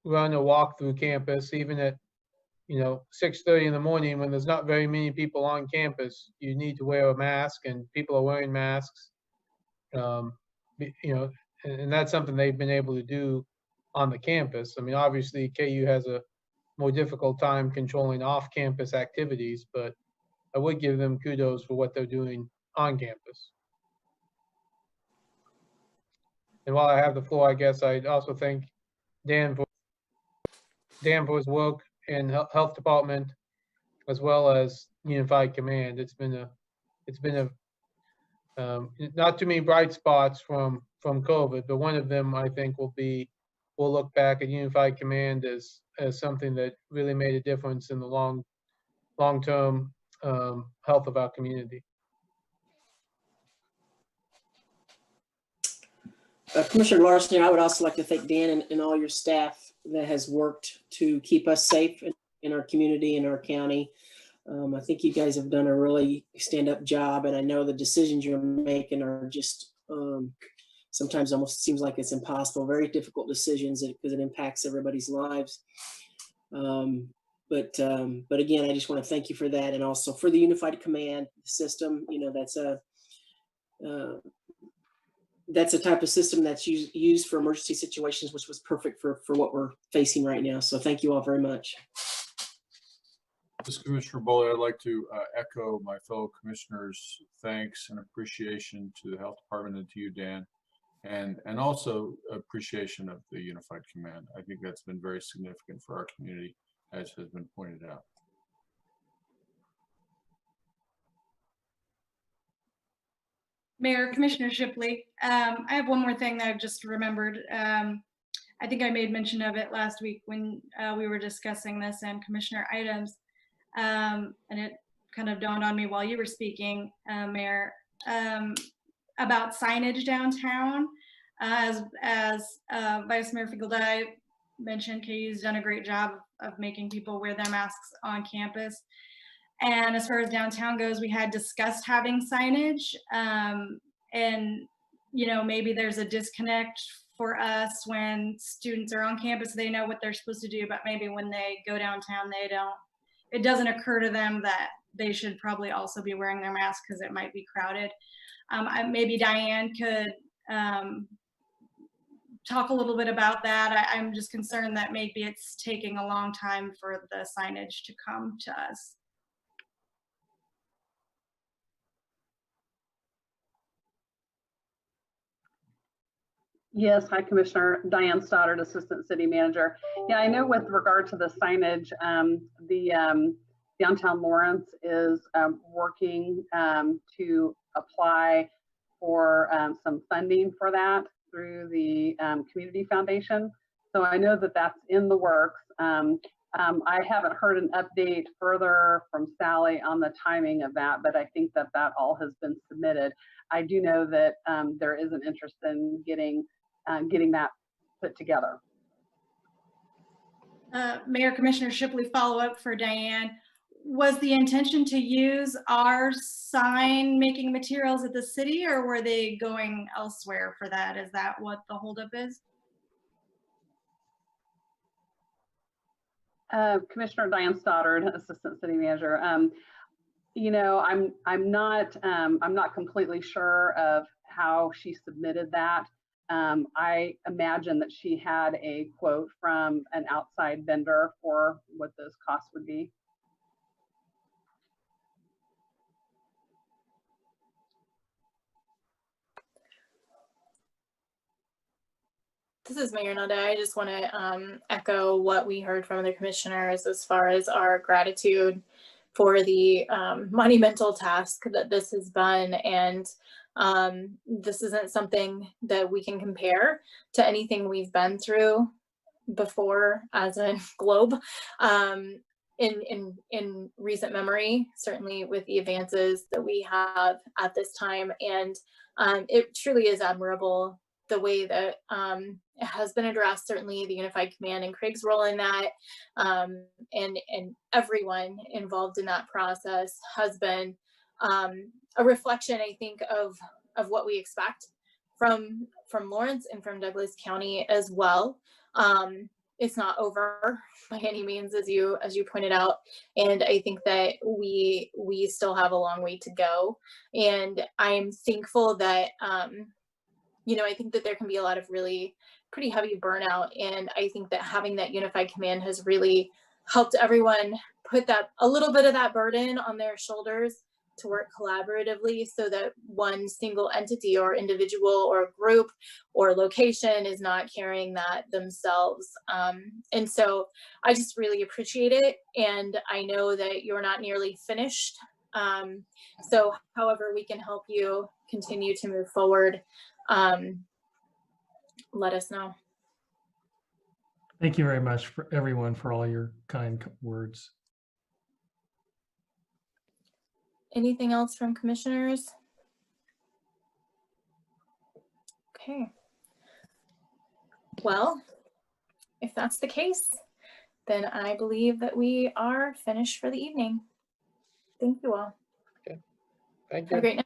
run or walk through campus, even at 6:30 in the morning when there's not very many people on campus. You need to wear a mask, and people are wearing masks. And that's something they've been able to do on the campus. I mean, obviously KU has a more difficult time controlling off-campus activities, but I would give them kudos for what they're doing on campus. And while I have the floor, I guess I'd also thank Dan for his work in health department, as well as Unified Command. It's been a not too many bright spots from COVID, but one of them I think we'll look back at Unified Command as something that really made a difference in the long-term health of our community. Commissioner Larson, I would also like to thank Dan and all your staff that has worked to keep us safe in our community, in our county. I think you guys have done a really stand-up job, and I know the decisions you're making are just sometimes almost seems like it's impossible, very difficult decisions because it impacts everybody's lives. But again, I just want to thank you for that, and also for the Unified Command system. That's a type of system that's used for emergency situations, which was perfect for what we're facing right now. So thank you all very much. This is Commissioner Bowley. I'd like to echo my fellow commissioners' thanks and appreciation to the Health Department and to you, Dan, and also appreciation of the Unified Command. I think that's been very significant for our community, as has been pointed out. Mayor, Commissioner Shipley, I have one more thing that I've just remembered. I think I made mention of it last week when we were discussing this and commissioner items. And it kind of dawned on me while you were speaking, Mayor. about signage downtown. As Vice Mayor Fieldeye mentioned, KU's done a great job of making people wear their masks on campus. And as far as downtown goes, we had discussed having signage. And, you know, maybe there's a disconnect for us when students are on campus, they know what they're supposed to do, but maybe when they go downtown, they don't. It doesn't occur to them that they should probably also be wearing their mask because it might be crowded. Maybe Diane could talk a little bit about that. I'm just concerned that maybe it's taking a long time for the signage to come to us. Yes, hi Commissioner. Diane Stoddard, Assistant City Manager. Yeah, I know with regard to the signage, the Downtown Lawrence is working to apply for some funding for that through the Community Foundation. So I know that that's in the works. I haven't heard an update further from Sally on the timing of that, but I think that that all has been submitted. I do know that there is an interest in getting that put together. Mayor Commissioner Shipley, follow up for Diane. Was the intention to use our sign making materials at the city, or were they going elsewhere for that? Is that what the holdup is? Commissioner Diane Stoddard, Assistant City Manager. You know, I'm not completely sure of how she submitted that. I imagine that she had a quote from an outside vendor for what those costs would be. This is Mayor Nada. I just want to echo what we heard from the commissioners as far as our gratitude for the monumental task that this has been. And this isn't something that we can compare to anything we've been through before as a globe in recent memory, certainly with the advances that we have at this time. And it truly is admirable the way that it has been addressed, certainly the Unified Command and Craig's role in that, and everyone involved in that process has been a reflection, I think, of what we expect from Lawrence and from Douglas County as well. It's not over by any means, as you pointed out, and I think that we still have a long way to go. And I'm thankful that you know, I think that there can be a lot of really pretty heavy burnout, and I think that having that unified command has really helped everyone put that a little bit of that burden on their shoulders to work collaboratively, so that one single entity or individual or group or location is not carrying that themselves. And so I just really appreciate it, and I know that you're not nearly finished. So however we can help you continue to move forward, let us know. Thank you very much for everyone for all your kind words. Anything else from commissioners? Okay. Well, if that's the case, then I believe that we are finished for the evening. Thank you all. Okay. Thank Have a you. great night.